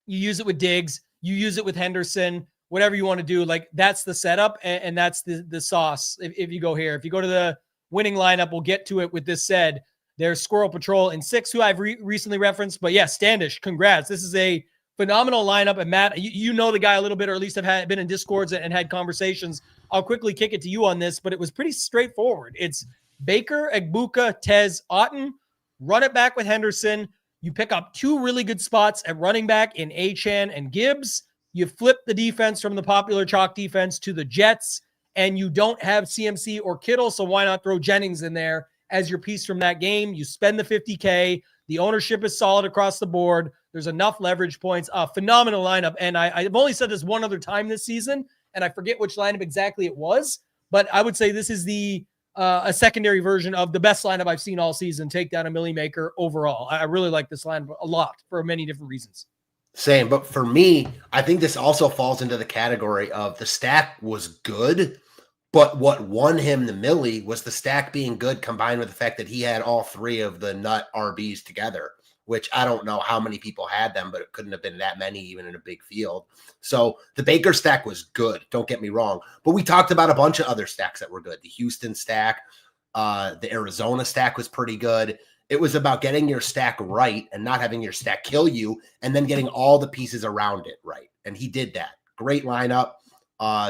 You use it with Diggs. You use it with Henderson. Whatever you want to do, that's the setup, and that's the sauce. If you go here, if you go to the winning lineup, we'll get to it with this said. There's Squirrel Patrol in 6, who I've recently referenced. But yeah, Standish, congrats. This is a phenomenal lineup. And Matt, you know the guy a little bit, or at least have been in Discords and had conversations. I'll quickly kick it to you on this, but it was pretty straightforward. It's Baker, Egbuka, Tez, Otten. Run it back with Henderson. You pick up 2 really good spots at running back in Achane and Gibbs. You flip the defense from the popular chalk defense to the Jets, and you don't have CMC or Kittle, so why not throw Jennings in there as your piece from that game? You spend the $50K. The ownership is solid across the board. There's enough leverage points. A phenomenal lineup, and I've only said this one other time this season, and I forget which lineup exactly it was, but I would say this is a secondary version of the best lineup I've seen all season, Takedown and Millie Maker overall. I really like this lineup a lot for many different reasons. Same, but for me, I think this also falls into the category of the stack was good, but what won him the Millie was the stack being good combined with the fact that he had all 3 of the nut RBs together, which I don't know how many people had them, but it couldn't have been that many even in a big field. So the Baker stack was good, don't get me wrong, but we talked about a bunch of other stacks that were good. The Houston stack, the Arizona stack was pretty good. It was about getting your stack right and not having your stack kill you, and then getting all the pieces around it right. And he did that. Great lineup,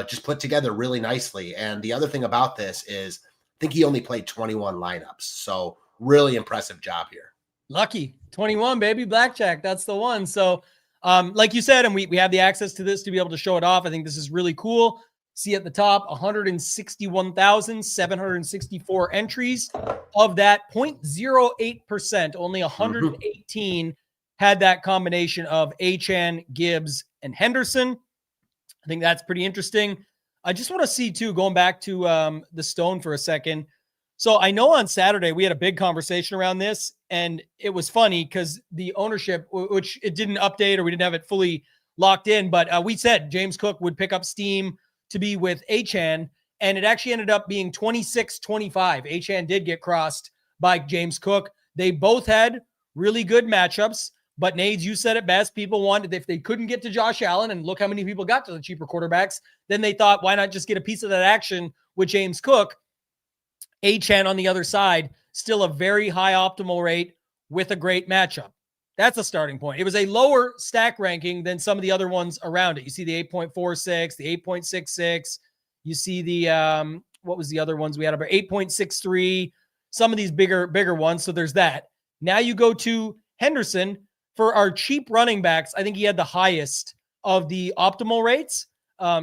just put together really nicely. And the other thing about this is I think he only played 21 lineups. So really impressive job here. Lucky. 21, baby. Blackjack. That's the one. So like you said, and we have the access to this to be able to show it off. I think this is really cool. See at the top, 161,764 entries. Of that, 0.08%, only 118 had that combination of Achane, Gibbs, and Henderson. I think that's pretty interesting. I just want to see, too, going back to the Stone for a second. So I know on Saturday we had a big conversation around this, and it was funny because the ownership, which it didn't update or we didn't have it fully locked in, but we said James Cook would pick up steam to be with Achane, and it actually ended up being 26-25. Achane did get crossed by James Cook. They both had really good matchups, but Nades, you said it best. People wanted, if they couldn't get to Josh Allen, and look how many people got to the cheaper quarterbacks, then they thought, why not just get a piece of that action with James Cook? Achane on the other side, still a very high optimal rate with a great matchup. That's a starting point. It was a lower stack ranking than some of the other ones around it. You see the 8.46, the 8.66. You see the, what was the other ones we had? About 8.63, some of these bigger ones. So there's that. Now you go to Henderson. For our cheap running backs, I think he had the highest of the optimal rates.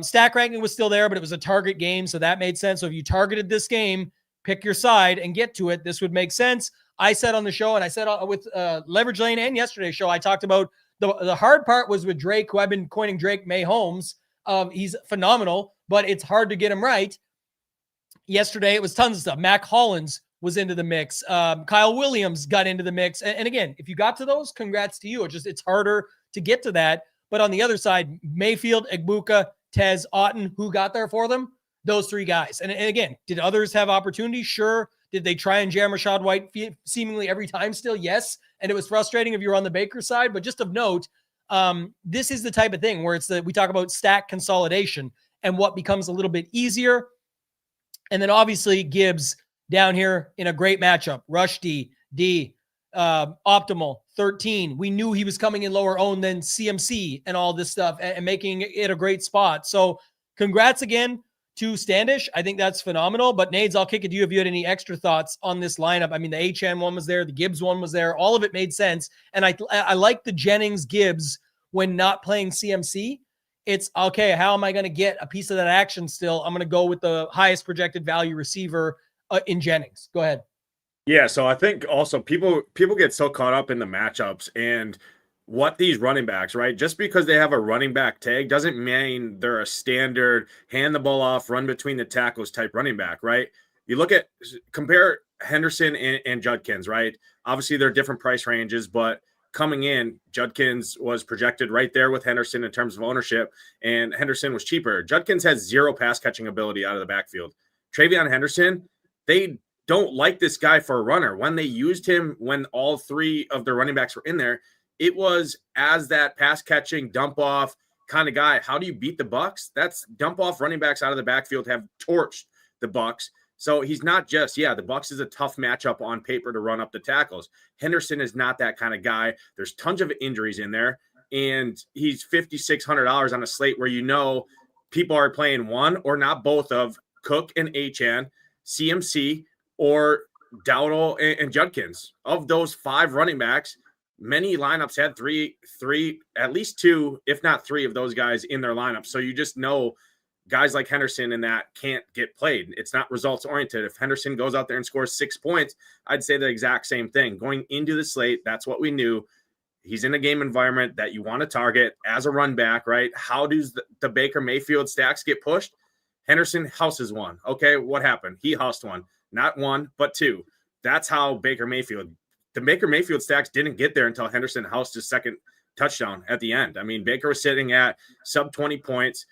Stack ranking was still there, but it was a target game, so that made sense. So if you targeted this game, pick your side and get to it, this would make sense. I said on the show, and I said with Leverage Lane and yesterday's show, I talked about the hard part was with Drake, who I've been coining Drake May Holmes. He's phenomenal, but it's hard to get him right. Yesterday, it was tons of stuff. Mac Hollins was into the mix. Kyle Williams got into the mix. And again, if you got to those, congrats to you. It's harder to get to that. But on the other side, Mayfield, Egbuka, Tez, Otten, who got there for them? Those three guys. And again, did others have opportunities? Sure. Did they try and jam Rachaad White seemingly every time still? Yes. And it was frustrating if you were on the Baker side. But just of note, this is the type of thing where we talk about stack consolidation and what becomes a little bit easier. And then obviously Gibbs down here in a great matchup. Rush D, optimal 13. We knew he was coming in lower owned than CMC and all this stuff and making it a great spot. So congrats again to Standish. I think that's phenomenal. But Nades, I'll kick it to you if you had any extra thoughts on this lineup. I mean, the Achane one was there. The Gibbs one was there. All of it made sense. And I like the Jennings Gibbs when not playing CMC. It's okay. How am I going to get a piece of that action still? I'm going to go with the highest projected value receiver in Jennings. Go ahead. Yeah. So I think also people get so caught up in the matchups and what these running backs, right? Just because they have a running back tag doesn't mean they're a standard hand the ball off, run between the tackles type running back, right? You compare Henderson and Judkins, right? Obviously they're different price ranges, but coming in, Judkins was projected right there with Henderson in terms of ownership, and Henderson was cheaper. Judkins has zero pass catching ability out of the backfield. Travion Henderson, they don't like this guy for a runner. When they used him, when all three of their running backs were in there, it was as that pass catching dump off kind of guy. How do you beat the Bucs? That's dump off running backs out of the backfield have torched the Bucs. So he's not just, the Bucs is a tough matchup on paper to run up the tackles. Henderson is not that kind of guy. There's tons of injuries in there, and he's $5,600 on a slate where people are playing one or not both of Cook and Achane, CMC, or Dowdle and Judkins. Of those five running backs, many lineups had three, at least two, if not three of those guys in their lineup. So you just know guys like Henderson and that can't get played. It's not results oriented. If Henderson goes out there and scores 6 points, I'd say the exact same thing. Going into the slate, that's what we knew. He's in a game environment that you want to target as a run back, right? How does the Baker Mayfield stacks get pushed? Henderson houses one. Okay, what happened? He housed one. Not one, but two. That's how Baker Mayfield. The Baker Mayfield stacks didn't get there until Henderson housed his second touchdown at the end. I mean, Baker was sitting at sub 20 points.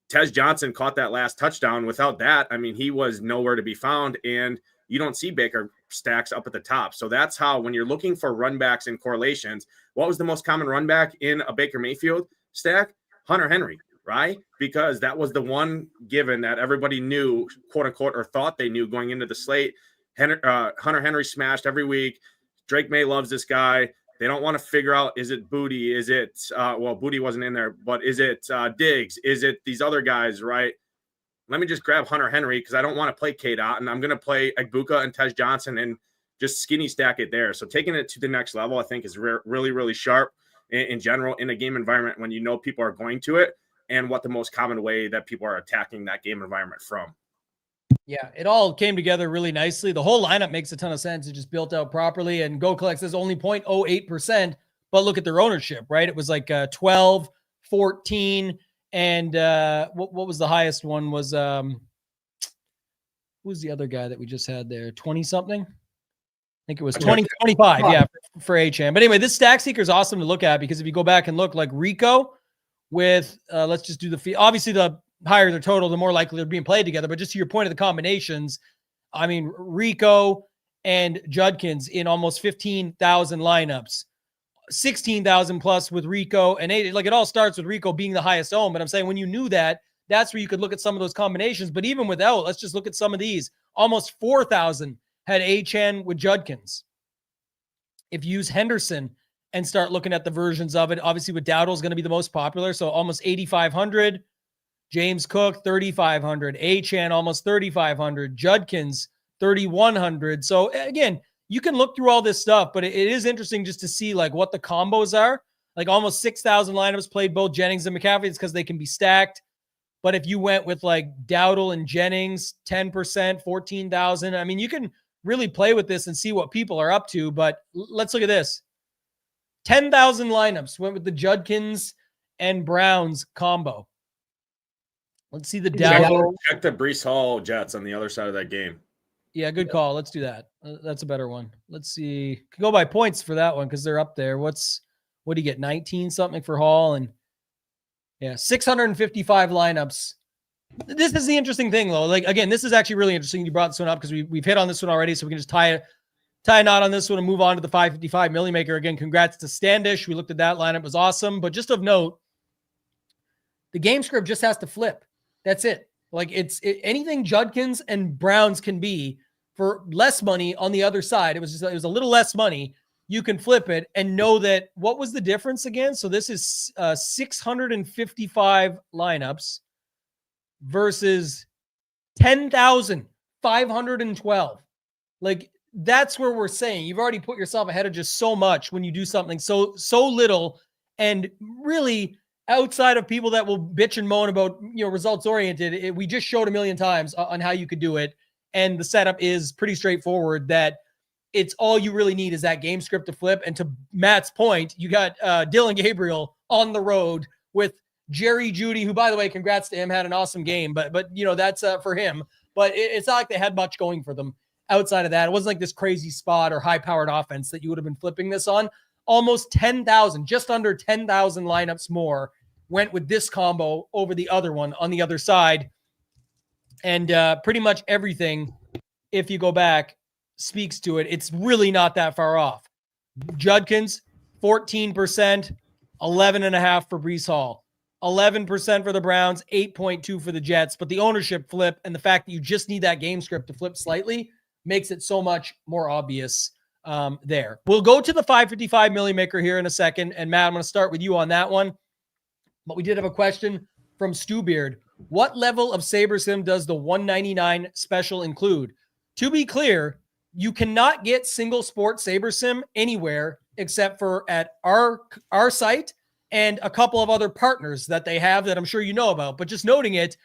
Tez Johnson caught that last touchdown. Without that, I mean, he was nowhere to be found, and you don't see Baker stacks up at the top. So that's how, when you're looking for run backs and correlations, what was the most common run back in a Baker Mayfield stack? Hunter Henry, right? Because that was the one given that everybody knew, quote unquote, or thought they knew going into the slate. Hunter Henry smashed every week. Drake May loves this guy. They don't want to figure out, is it Booty? Is it, Booty wasn't in there, but is it Diggs? Is it these other guys, right? Let me just grab Hunter Henry because I don't want to play K-Dot, and I'm going to play Egbuka and Tez Johnson and just skinny stack it there. So taking it to the next level, I think, is really, really sharp in general in a game environment when you know people are going to it. and what the most common way that people are attacking that game environment from. Yeah, it all came together really nicely. The whole lineup makes a ton of sense. It just built out properly. And Go Collect says only 0.08%, but look at their ownership, right? It was like 12, 14, and what was the highest one was who's the other guy that we just had there? 20 something? I think it was 20, 25. Yeah, for HM. But anyway, this stack seeker is awesome to look at because if you go back and look like Rico with, let's just do the fee. Obviously, the higher the total, the more likely they're being played together. But just to your point of the combinations, I mean, Rico and Judkins in almost 15,000 lineups, 16,000 plus with Rico, and it all starts with Rico being the highest owned. But I'm saying when you knew that, that's where you could look at some of those combinations. But even without, let's just look at some of these. Almost 4,000 had HN with Judkins. If you use Henderson and start looking at the versions of it, obviously with Dowdle is going to be the most popular. So almost 8,500. James Cook, 3,500. HN, almost 3,500. Judkins, 3,100. So again, you can look through all this stuff, but it is interesting just to see like what the combos are. Like almost 6,000 lineups played both Jennings and McCaffrey. It's because they can be stacked. But if you went with like Dowdle and Jennings, 10%, 14,000. I mean, you can really play with this and see what people are up to. But let's look at this. 10,000 lineups went with the Judkins and Browns combo. Let's see the Dowdle. Check the Breece Hall Jets on the other side of that game. Yeah, good call. Let's do that. That's a better one. Let's see. Can go by points for that one because they're up there. What do you get? 19 something for Hall and 655 lineups. This is the interesting thing though. Like again, this is actually really interesting. You brought this one up because we've hit on this one already, so we can just tie a knot on this one and move on to the 555 Millie Maker. Again, congrats to Standish. We looked at that lineup. It was awesome. But just of note, the game script just has to flip. That's it. Like anything Judkins and Browns can be for less money on the other side. It was a little less money. You can flip it and know that what was the difference again? So this is 655 lineups versus 10,512. Like that's where we're saying you've already put yourself ahead of just so much when you do something so little, and really outside of people that will bitch and moan about, results oriented, we just showed a million times on how you could do it. And the setup is pretty straightforward that it's all you really need is that game script to flip. And to Matt's point, you got Dylan Gabriel on the road with Jerry Jeudy, who, by the way, congrats to him, had an awesome game, but that's for him. But it's not like they had much going for them outside of that. It wasn't like this crazy spot or high-powered offense that you would have been flipping this on. Almost 10,000, just under 10,000 lineups more went with this combo over the other one on the other side. And pretty much everything, if you go back, speaks to it. It's really not that far off. Judkins, 14%, 11.5 for Breece Hall, 11% for the Browns, 8.2 for the Jets. But the ownership flip and the fact that you just need that game script to flip slightly makes it so much more obvious there. We'll go to the 555 Millie Maker here in a second. And Matt, I'm going to start with you on that one. But we did have a question from Stu Beard. What level of SaberSim does the $199 special include? To be clear, you cannot get single sport SaberSim anywhere except for at our site and a couple of other partners that they have that I'm sure you know about. But just noting it,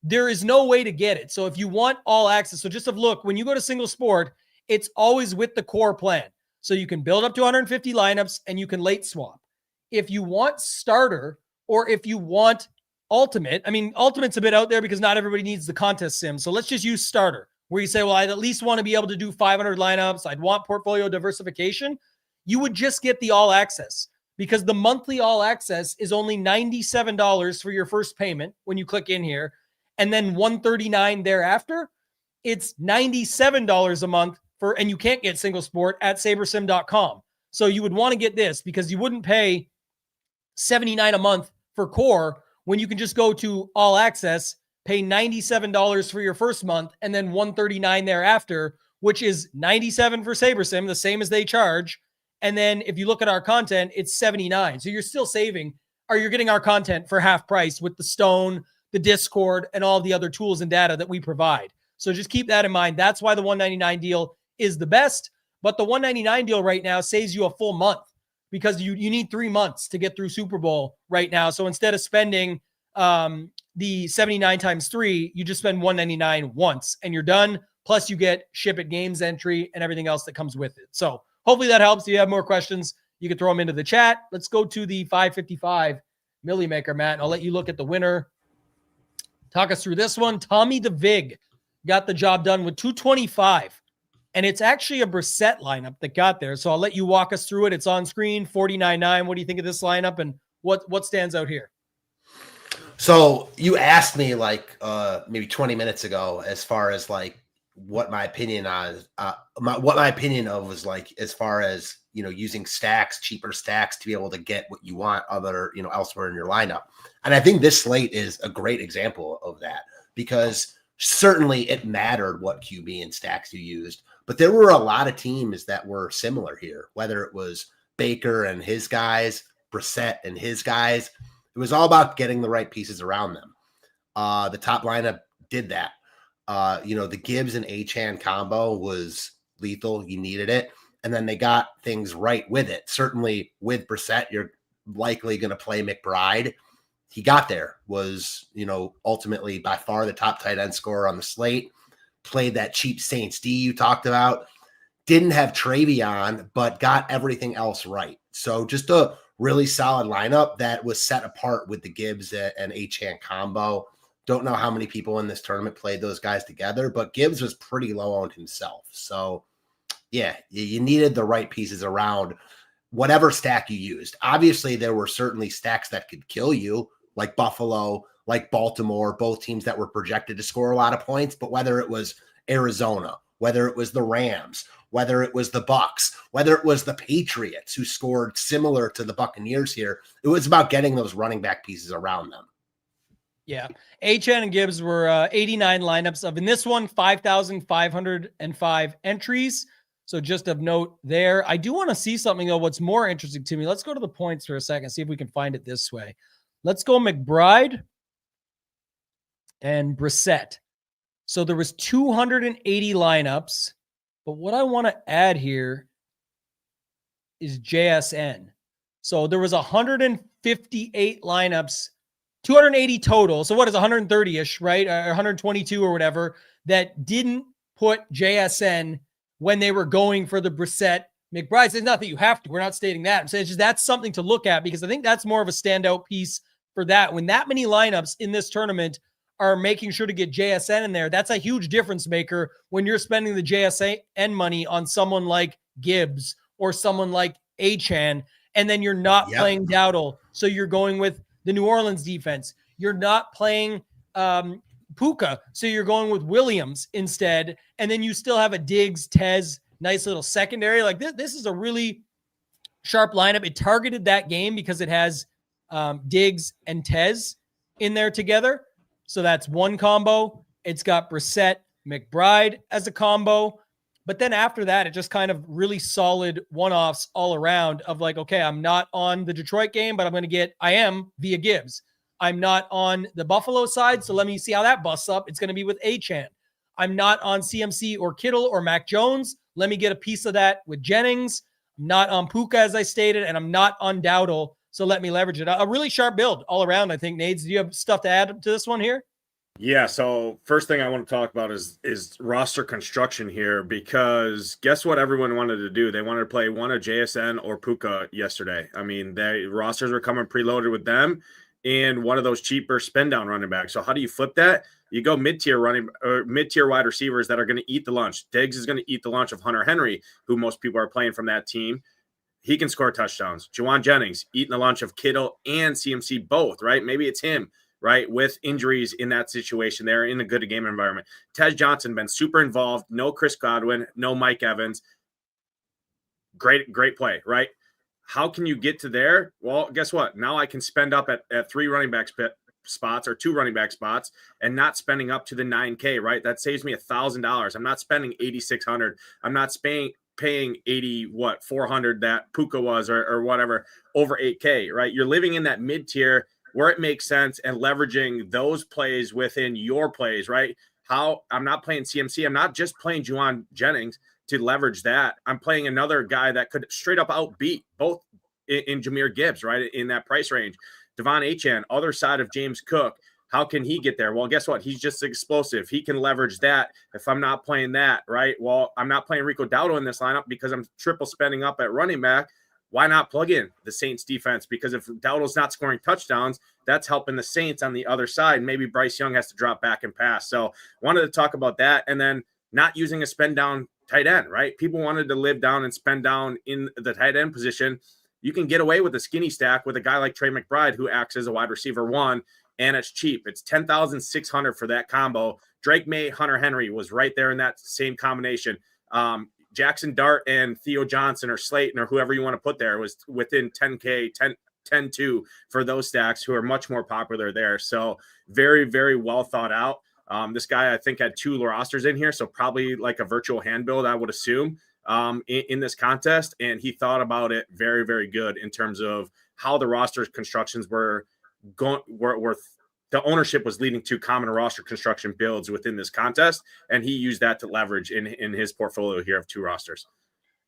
there is no way to get it. So if you want all access, so just look, when you go to single sport, it's always with the core plan. So you can build up to 150 lineups and you can late swap. If you want starter or if you want ultimate, I mean, ultimate's a bit out there because not everybody needs the contest sim. So let's just use starter, where you say, well, I'd at least want to be able to do 500 lineups. I'd want portfolio diversification. You would just get the all access because the monthly all access is only $97 for your first payment when you click in here. And then $139 thereafter. It's $97 a month and you can't get single sport at sabersim.com. So you would want to get this because you wouldn't pay $79 a month for core when you can just go to all access, pay $97 for your first month, and then $139 thereafter, which is $97 for SaberSim, the same as they charge. And then if you look at our content, it's $79. So you're still saving, or you're getting our content for half price with the Stone, the Discord, and all the other tools and data that we provide. So just keep that in mind. That's why the $199 deal is the best. But the $199 deal right now saves you a full month because you need 3 months to get through Super Bowl right now. So instead of spending the 79 times 3, you just spend 199 once and you're done. Plus you get ship it games entry and everything else that comes with it. So hopefully that helps. If you have more questions, you can throw them into the chat. Let's go to the 555 Millie Maker, Matt. I'll let you look at the winner. Talk us through this one. Tommy the Vig got the job done with 225. And it's actually a Brissett lineup that got there. So I'll let you walk us through it. It's on screen, 49.9. What do you think of this lineup and what stands out here? So you asked me like maybe 20 minutes ago as far as like what my opinion on what my opinion of was like as far as, you know, using stacks, cheaper stacks to be able to get what you want other, you know, elsewhere in your lineup. And I think this slate is a great example of that because certainly it mattered what QB and stacks you used, but there were a lot of teams that were similar here, whether it was Baker and his guys, Brissett and his guys. It was all about getting the right pieces around them. The top lineup did that. You know, the Gibbs and Achane combo was lethal. You needed it. And then they got things right with it. Certainly with Brissett, you're likely going to play McBride. He got there, was, you know, ultimately by far the top tight end scorer on the slate, played that cheap Saints D you talked about, didn't have Travion, but got everything else right. So just a really solid lineup that was set apart with the Gibbs and Achane combo. Don't know how many people in this tournament played those guys together, but Gibbs was pretty low owned himself. So yeah, you needed the right pieces around whatever stack you used. Obviously, there were certainly stacks that could kill you, like Buffalo, like Baltimore, both teams that were projected to score a lot of points. But whether it was Arizona, whether it was the Rams, whether it was the Bucks, whether it was the Patriots who scored similar to the Buccaneers here, it was about getting those running back pieces around them. Yeah. Achane and Gibbs were 89 lineups of, in this one, 5,505 entries. So just of note there. I do want to see something, though, what's more interesting to me. Let's go to the points for a second, see if we can find it this way. Let's go McBride and Brissett. So there was 280 lineups, but what I want to add here is JSN. So there was 158 lineups, 280 total. So what is 130-ish, right? Or 122 or whatever that didn't put JSN when they were going for the Brissett McBride. It's not that you have to. We're not stating that. I'm saying it's just that's something to look at because I think that's more of a standout piece for that. When that many lineups in this tournament are making sure to get JSN in there, that's a huge difference maker when you're spending the JSN money on someone like Gibbs or someone like Achane, and then you're not playing Dowdle. So you're going with the New Orleans defense. You're not playing Puka, so you're going with Williams instead, and then you still have a Diggs, Tez, nice little secondary. Like this is a really sharp lineup. It targeted that game because it has Diggs and Tez in there together. So that's one combo. It's got Brissett, McBride as a combo. But then after that, it just kind of really solid one-offs all around of like, okay, I'm not on the Detroit game, but I am via Gibbs. I'm not on the Buffalo side, so let me see how that busts up. It's going to be with Achane. I'm not on CMC or Kittle or Mac Jones. Let me get a piece of that with Jennings. I'm not on Puka, as I stated, and I'm not on Dowdle, so let me leverage it. A really sharp build all around, I think. Nades, do you have stuff to add to this one here? Yeah, so first thing I want to talk about is roster construction here, because guess what everyone wanted to do? They wanted to play one of JSN or Puka yesterday. I mean, rosters were coming preloaded with them and one of those cheaper spin down running backs. So how do you flip that? You go mid-tier wide receivers that are going to eat the lunch. Diggs is going to eat the lunch of Hunter Henry, who most people are playing from that team. He can score touchdowns. Juwan Jennings eating the lunch of Kittle and CMC both, right? Maybe it's him, right? With injuries in that situation there in a good game environment. Tej Johnson been super involved. No Chris Godwin, no Mike Evans. Great play, right? How can you get to there? Well, guess what? Now I can spend up at 3 running back spots or 2 running back spots and not spending up to the $9K, right? That saves me $1,000. I'm not spending $8,600. I'm not paying $400 that Puka was or whatever over $8K, right? You're living in that mid-tier where it makes sense and leveraging those plays within your plays, right? How I'm not playing CMC. I'm not just playing Juwan Jennings to leverage that. I'm playing another guy that could straight up outbeat both in Jahmyr Gibbs, right? In that price range. Devon Achane, other side of James Cook. How can he get there? Well, guess what? He's just explosive. He can leverage that. If I'm not playing that, right? Well, I'm not playing Rico Dowdle in this lineup because I'm triple spending up at running back. Why not plug in the Saints defense? Because if Dowdle's not scoring touchdowns, that's helping the Saints on the other side. Maybe Bryce Young has to drop back and pass. So wanted to talk about that. And then not using a spend down tight end, right? People wanted to live down and spend down in the tight end position. You can get away with a skinny stack with a guy like Trey McBride, who acts as a wide receiver 1. And it's cheap. It's $10,600 for that combo. Drake May, Hunter Henry was right there in that same combination. Jackson Dart and Theo Johnson or Slayton or whoever you want to put there was within 10K, 10-2 for those stacks who are much more popular there. So very, very well thought out. This guy, I think, had 2 rosters in here, so probably like a virtual hand build, I would assume, in this contest. And he thought about it very, very good in terms of how the roster constructions were the ownership was leading to common roster construction builds within this contest, and he used that to leverage in his portfolio here of 2 rosters.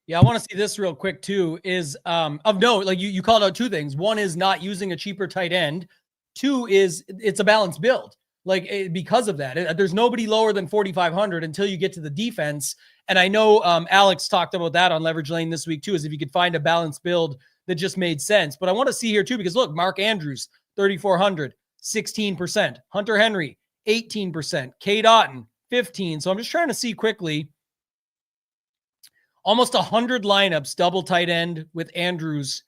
Yeah, I want to see this real quick too. Is of note, like you called out 2 things. One is not using a cheaper tight end. 2 is it's a balanced build. Like because of that, there's nobody lower than 4,500 until you get to the defense. And I know Alex talked about that on Leverage Lane this week too, is if you could find a balanced build that just made sense. But I want to see here too, because look, Mark Andrews, 3,400, 16%. Hunter Henry, 18%. Cade Otton, 15%. So I'm just trying to see quickly. Almost 100 lineups, double tight end with Andrews.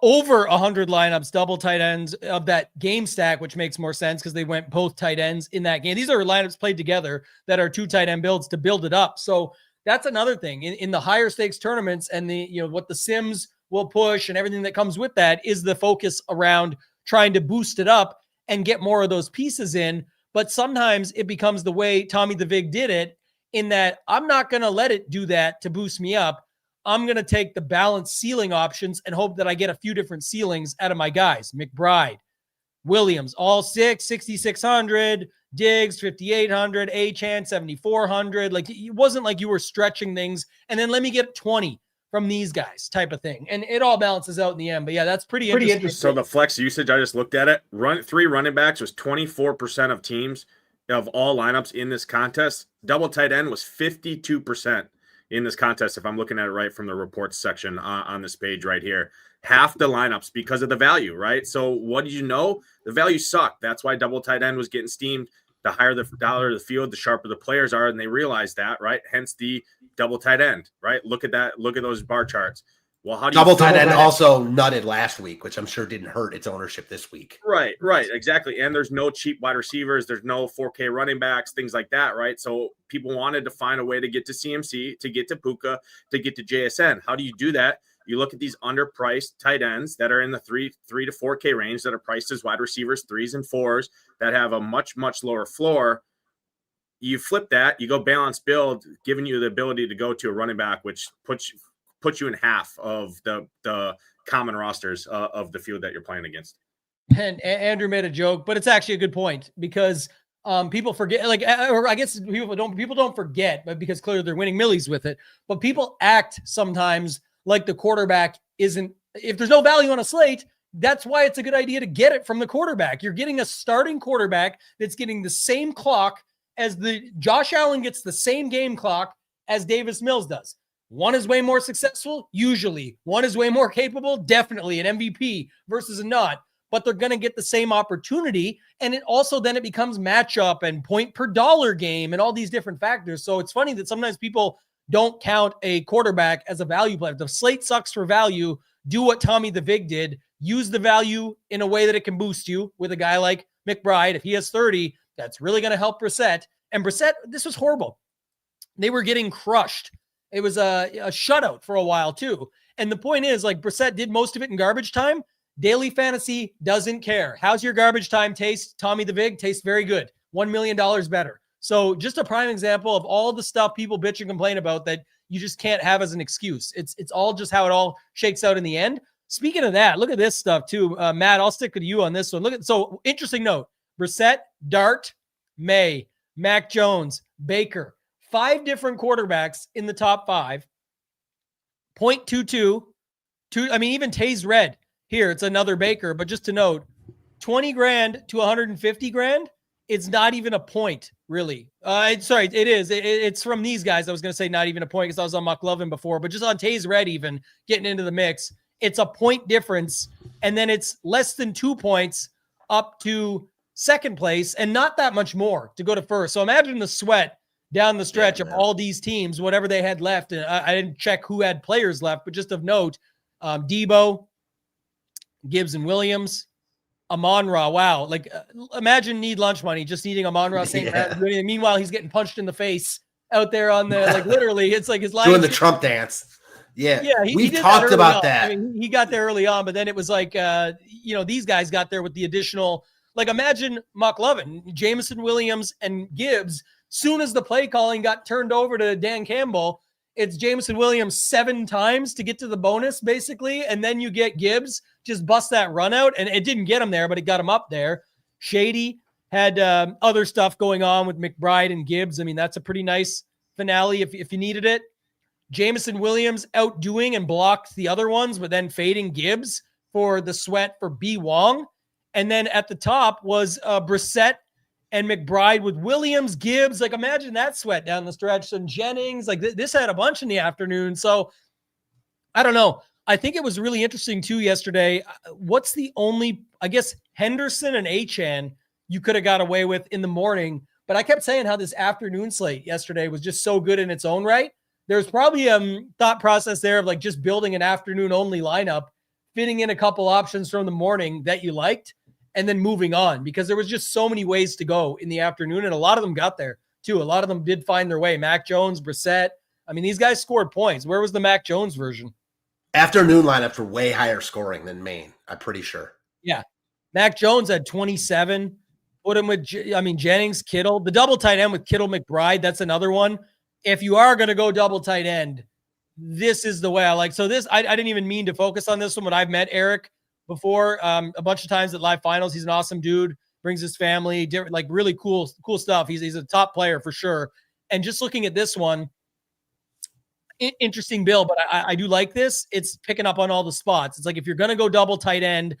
Over 100 lineups, double tight ends of that game stack, which makes more sense because they went both tight ends in that game. These are lineups played together that are 2 tight end builds to build it up. So that's another thing in the higher stakes tournaments and the, what the sims will push and everything that comes with that is the focus around trying to boost it up and get more of those pieces in. But sometimes it becomes the way Tommy the Vig did it, in that I'm not going to let it do that to boost me up. I'm going to take the balanced ceiling options and hope that I get a few different ceilings out of my guys. McBride, Williams, all 6,600, Diggs, 5,800, Achane, 7,400. Like it wasn't like you were stretching things and then let me get 20 from these guys type of thing. And it all balances out in the end. But yeah, that's pretty interesting. So the flex usage, I just looked at it. 3 running backs was 24% of teams of all lineups in this contest. Double tight end was 52% in this contest, if I'm looking at it right from the reports section on this page right here. Half the lineups because of the value, right? So what did you know? The value sucked. That's why double tight end was getting steamed. The higher the dollar of the field, the sharper the players are, and they realized that, right? Hence the double tight end, right? Look at that. Look at those bar charts. Well, how do you double tight end also nutted last week, which I'm sure didn't hurt its ownership this week. Right, exactly. And there's no cheap wide receivers. There's no 4K running backs, things like that, right? So people wanted to find a way to get to CMC, to get to Puka, to get to JSN. How do you do that? You look at these underpriced tight ends that are in the 3 to 4K range that are priced as wide receivers, 3s and 4s that have a much, much lower floor. You flip that, you go balanced build, giving you the ability to go to a running back, which puts you in half of the common rosters of the field that you're playing against. And Andrew made a joke, but it's actually a good point because people forget, like, or I guess people don't forget, but because clearly they're winning millies with it, but people act sometimes like the quarterback isn't, if there's no value on a slate, that's why it's a good idea to get it from the quarterback. You're getting a starting quarterback that's getting the same clock as Josh Allen gets the same game clock as Davis Mills does. One is way more successful, usually. One is way more capable, definitely an MVP versus a not. But they're going to get the same opportunity. And it also then it becomes matchup and point per dollar game and all these different factors. So it's funny that sometimes people don't count a quarterback as a value player. If the slate sucks for value, do what Tommy the Vig did. Use the value in a way that it can boost you with a guy like McBride. If he has 30, that's really going to help Brissett. And Brissett, this was horrible. They were getting crushed. It was a shutout for a while too. And the point is, like, Brissett did most of it in garbage time. Daily fantasy doesn't care. How's your garbage time taste? Tommy the Vig tastes very good. $1 million better. So just a prime example of all the stuff people bitch and complain about that you just can't have as an excuse. It's all just how it all shakes out in the end. Speaking of that, look at this stuff too. Matt, I'll stick with you on this one. So interesting note, Brissett, Dart, May, Mac Jones, Baker, 5 different quarterbacks in the top 5, 0.22, even Taze Red here. It's another Baker, but just to note, 20 grand to 150 grand. It's not even a point, really. Sorry, it is. It's from these guys. I was going to say not even a point because I was on McLovin before, but just on Taze Red even getting into the mix. It's a point difference, and then it's less than 2 points up to second place and not that much more to go to first. So imagine the sweat down the stretch of all these teams, whatever they had left. And I didn't check who had players left, but just of note, Debo, Gibbs and Williams, Amon-Ra. Wow. Like imagine need lunch money, just needing Amon-Ra St. Meanwhile, he's getting punched in the face out there on the, like literally it's like his life doing the Trump dance. Yeah. We talked about that. I mean, he got there early on, but then it was like, these guys got there with the additional, like imagine McLovin, Jameson Williams and Gibbs. Soon as the play calling got turned over to Dan Campbell, it's Jameson Williams 7 times to get to the bonus, basically. And then you get Gibbs just bust that run out. And it didn't get him there, but it got him up there. Shady had other stuff going on with McBride and Gibbs. I mean, that's a pretty nice finale if you needed it. Jameson Williams outdoing and blocked the other ones, but then fading Gibbs for the sweat for B. Wong. And then at the top was Brissett and McBride with Williams, Gibbs. Like imagine that sweat down the stretch. And Jennings, like this had a bunch in the afternoon. So I don't know. I think it was really interesting too yesterday. What's the only, I guess, Henderson and Achane you could have got away with in the morning. But I kept saying how this afternoon slate yesterday was just so good in its own right. There's probably a thought process there of like just building an afternoon only lineup, fitting in a couple options from the morning that you liked, and then moving on because there was just so many ways to go in the afternoon. And a lot of them got there too. A lot of them did find their way. Mac Jones, Brissett. I mean, these guys scored points. Where was the Mac Jones version? Afternoon lineups were way higher scoring than Maine. I'm pretty sure. Yeah. Mac Jones had 27. Put him with, Jennings, Kittle. The double tight end with Kittle, McBride, that's another one. If you are going to go double tight end, this is the way I like. So this, I didn't even mean to focus on this one, but I've met Eric before a bunch of times at live finals. He's an awesome dude, brings his family, like really cool stuff. He's a top player for sure. And just looking at this one, interesting bill, but I do like this. It's picking up on all the spots. It's like, if you're going to go double tight end,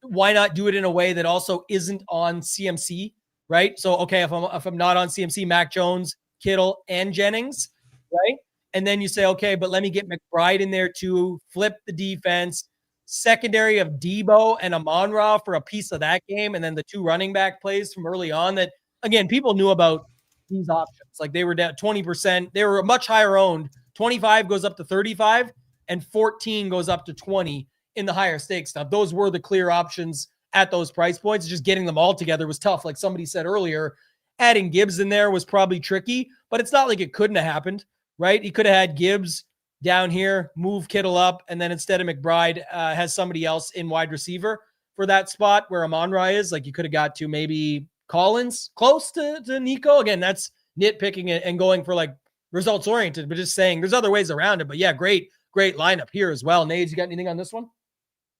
why not do it in a way that also isn't on CMC, right? So, okay, if I'm not on CMC, Mac Jones, Kittle, and Jennings, right? And then you say, okay, but let me get McBride in there too, flip the defense, secondary of Debo and Amon-Ra for a piece of that game, and then the 2 running back plays from early on that, again, people knew about these options. Like they were down 20%. They were much higher owned. 25 goes up to 35, and 14 goes up to 20 in the higher stakes stuff. Those were the clear options at those price points. Just getting them all together was tough. Like somebody said earlier, adding Gibbs in there was probably tricky, but it's not like it couldn't have happened, right? He could have had Gibbs down here, move Kittle up, and then instead of McBride, has somebody else in wide receiver for that spot where Amon-Ra is. Like you could have got to maybe Collins close to Nico. Again, that's nitpicking and going for like results oriented, but just saying there's other ways around it. But yeah, great lineup here as well. Nades, you got anything on this one?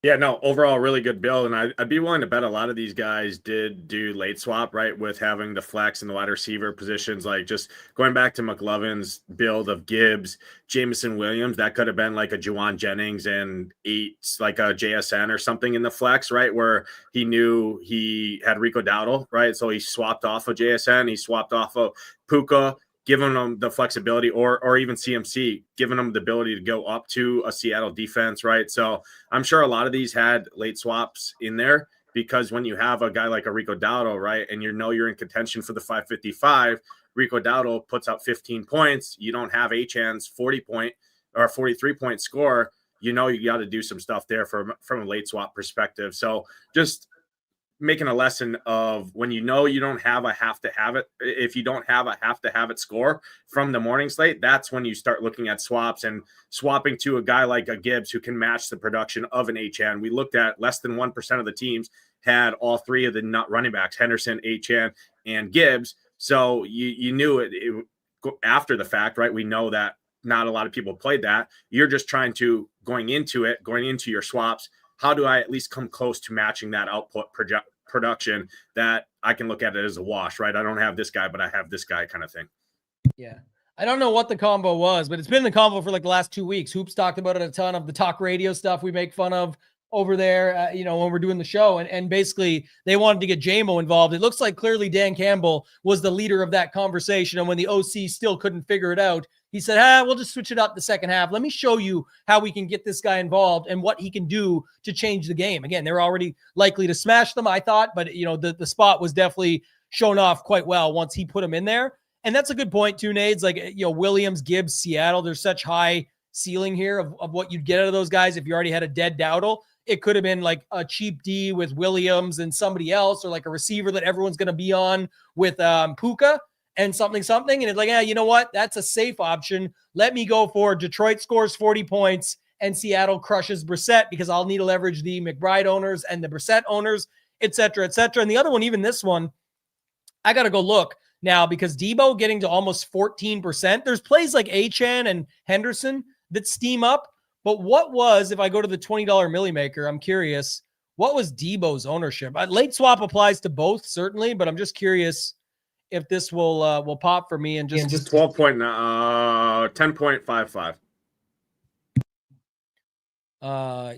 Yeah, no, overall, really good build. And I'd be willing to bet a lot of these guys did do late swap, right? With having the flex and the wide receiver positions, like just going back to McLovin's build of Gibbs, Jameson Williams, that could have been like a Juwan Jennings and like a JSN or something in the flex, right? Where he knew he had Rico Dowdle, right? So he swapped off of JSN, he swapped off of Puka, giving them the flexibility, or even CMC, giving them the ability to go up to a Seattle defense, right? So I'm sure a lot of these had late swaps in there because when you have a guy like a Rico Dowdle, right, and you're in contention for the 555, Rico Dowdle puts up 15 points. You don't have Achane's 40-point or 43-point score. You got to do some stuff there from a late swap perspective. So just making a lesson of when you don't have a have to have it. If you don't have a have to have it score from the morning slate, that's when you start looking at swaps and swapping to a guy like a Gibbs who can match the production of an Achane. We looked at less than 1% of the teams had all 3 of the nut running backs, Henderson, Achane, and Gibbs. So you knew it after the fact, right? We know that not a lot of people played that. You're just trying to going into your swaps. How do I at least come close to matching that output production that I can look at it as a wash, right? I don't have this guy, but I have this guy kind of thing. Yeah. I don't know what the combo was, but it's been the combo for like the last 2 weeks. Hoops talked about it a ton of the talk radio stuff we make fun of over there, when we're doing the show, and basically they wanted to get JMO involved. It looks like clearly Dan Campbell was the leader of that conversation. And when the OC still couldn't figure it out, he said, we'll just switch it up the second half. Let me show you how we can get this guy involved and what he can do to change the game. Again, they were already likely to smash them, I thought, but the spot was definitely shown off quite well once he put him in there. And that's a good point too, Nades. Like, Williams, Gibbs, Seattle, there's such high ceiling here of what you'd get out of those guys if you already had a dead Dowdle. It could have been like a cheap D with Williams and somebody else, or like a receiver that everyone's going to be on with Puka and something. And it's like, you know what? That's a safe option. Let me go for Detroit scores 40 points and Seattle crushes Brissett, because I'll need to leverage the McBride owners and the Brissett owners, et cetera, et cetera. And the other one, even this one, I got to go look now, because Debo getting to almost 14%. There's plays like Achane and Henderson that steam up. But what was, if I go to the $20 Millie Maker, I'm curious, what was Debo's ownership? Late swap applies to both, certainly, but I'm just curious if this will pop for me and just 10.55.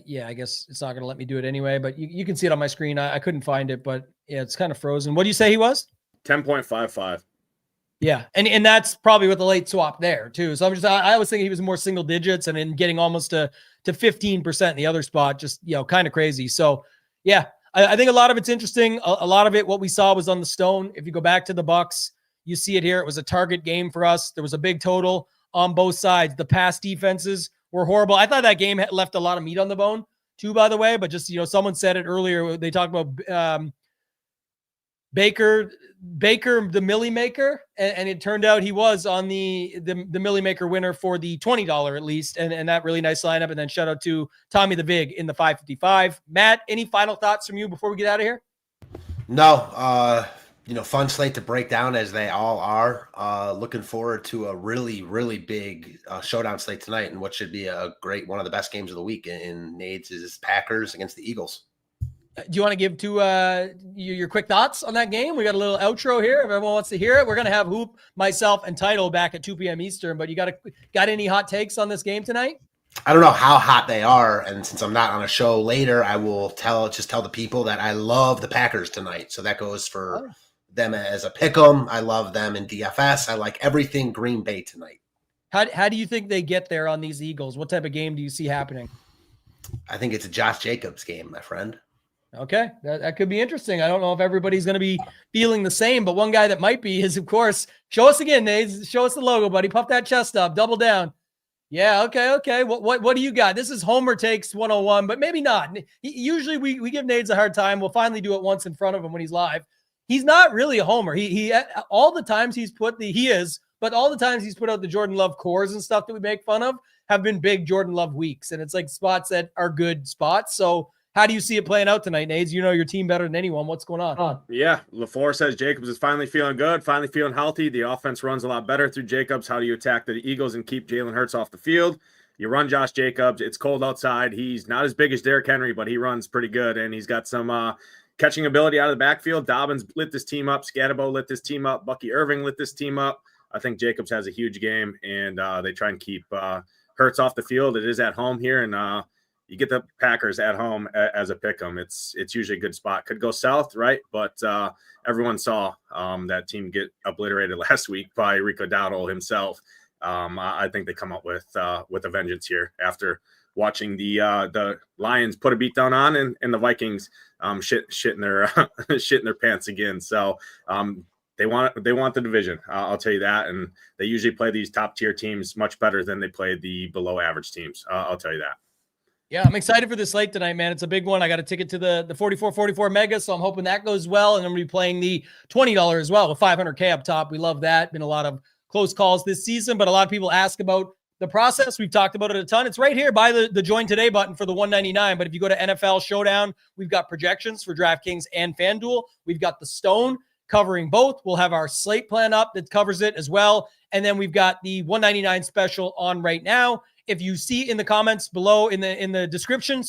Yeah, I guess it's not going to let me do it anyway, but you can see it on my screen. I couldn't find it, but yeah, it's kind of frozen. What do you say he was? 10.55. Yeah, and that's probably with the late swap there too. So I was thinking he was more single digits, and in getting almost to 15% in the other spot, just kind of crazy. So yeah, I think a lot of it's interesting. A lot of it, what we saw was on the stone. If you go back to the Bucks, you see it here. It was a target game for us. There was a big total on both sides. The pass defenses were horrible. I thought that game had left a lot of meat on the bone too, by the way. But just someone said it earlier. They talked about Baker, the Millie Maker, and it turned out he was on the Millie Maker winner for the $20 at least, and that really nice lineup. And then shout out to Tommy the Vig in the 555. Matt, any final thoughts from you before we get out of here? No, fun slate to break down as they all are. Looking forward to a really, really big showdown slate tonight, and what should be one of the best games of the week in Nades' Packers against the Eagles. Do you want to give your quick thoughts on that game? We got a little outro here. If everyone wants to hear it, we're going to have Hoop, myself, and Title back at 2 p.m. Eastern. But you got any hot takes on this game tonight? I don't know how hot they are, and since I'm not on a show later, I will tell the people that I love the Packers tonight. So that goes for them as a pick'em. I love them in DFS. I like everything Green Bay tonight. How do you think they get there on these Eagles? What type of game do you see happening? I think it's a Josh Jacobs game, my friend. Okay, that could be interesting. I don't know if everybody's going to be feeling the same, but one guy that might be is, of course, show us again, Nades. Show us the logo, buddy. Puff that chest up. Double down. Yeah, okay. What do you got? This is Homer Takes 101, but maybe not. Usually we give Nades a hard time. We'll finally do it once in front of him when he's live. He's not really a homer. He all the times he's put but all the times he's put out the Jordan Love cores and stuff that we make fun of have been big Jordan Love weeks, and it's like spots that are good spots. So how do you see it playing out tonight, Nades? You know your team better than anyone. What's going on? Yeah, LaFleur says Jacobs is finally feeling good, finally feeling healthy. The offense runs a lot better through Jacobs. How do you attack the Eagles and keep Jalen Hurts off the field? You run Josh Jacobs. It's cold outside. He's not as big as Derrick Henry, but he runs pretty good, and he's got some catching ability out of the backfield. Dobbins lit this team up. Scatterbo lit this team up. Bucky Irving lit this team up. I think Jacobs has a huge game, and they try and keep Hurts off the field. It is at home here, and you get the Packers at home as a pick'em. It's usually a good spot. Could go south, right? But everyone saw that team get obliterated last week by Rico Dowdle himself. I think they come up with a vengeance here after watching the Lions put a beat down on and the Vikings shit in their shit in their pants again. So they want the division. I'll tell you that. And they usually play these top tier teams much better than they play the below average teams. I'll tell you that. Yeah, I'm excited for this slate tonight, man. It's a big one. I got a ticket to the 44-44 mega, so I'm hoping that goes well. And I'm going to be playing the $20 as well with $500K up top. We love that. Been a lot of close calls this season, but a lot of people ask about the process. We've talked about it a ton. It's right here by the Join Today button for the $199. But if you go to NFL Showdown, we've got projections for DraftKings and FanDuel. We've got the Stone covering both. We'll have our slate plan up that covers it as well. And then we've got the $199 special on right now. If you see in the comments below in the description,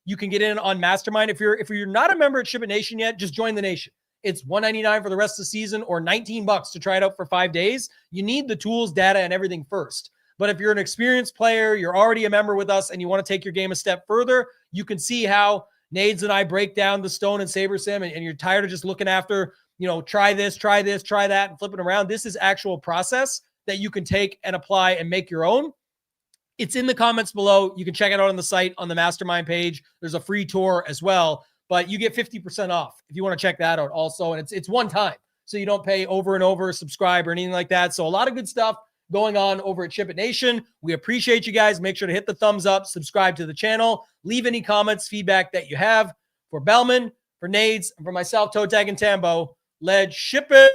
you can get in on Mastermind. If you're not a member at Ship It Nation yet, just join the nation. It's $199 for the rest of the season or $19 to try it out for 5 days. You need the tools, data, and everything first. But if you're an experienced player, you're already a member with us, and you want to take your game a step further, You can see how Nades and I break down the Stone and Saber Sim, and you're tired of just looking after, try this, try that, and flipping around. This is actual process that you can take and apply and make your own. It's in the comments below. You can check it out on the site, on the mastermind page. There's a free tour as well, but you get 50% off if you want to check that out also. And it's one time, so you don't pay over and over, subscribe or anything like that. So a lot of good stuff going on over at Chip It Nation. We appreciate you guys. Make sure to hit the thumbs up, subscribe to the channel, leave any comments, feedback that you have. For Belman, for Nades, and for myself, ToeTagginTambo, let's ship it.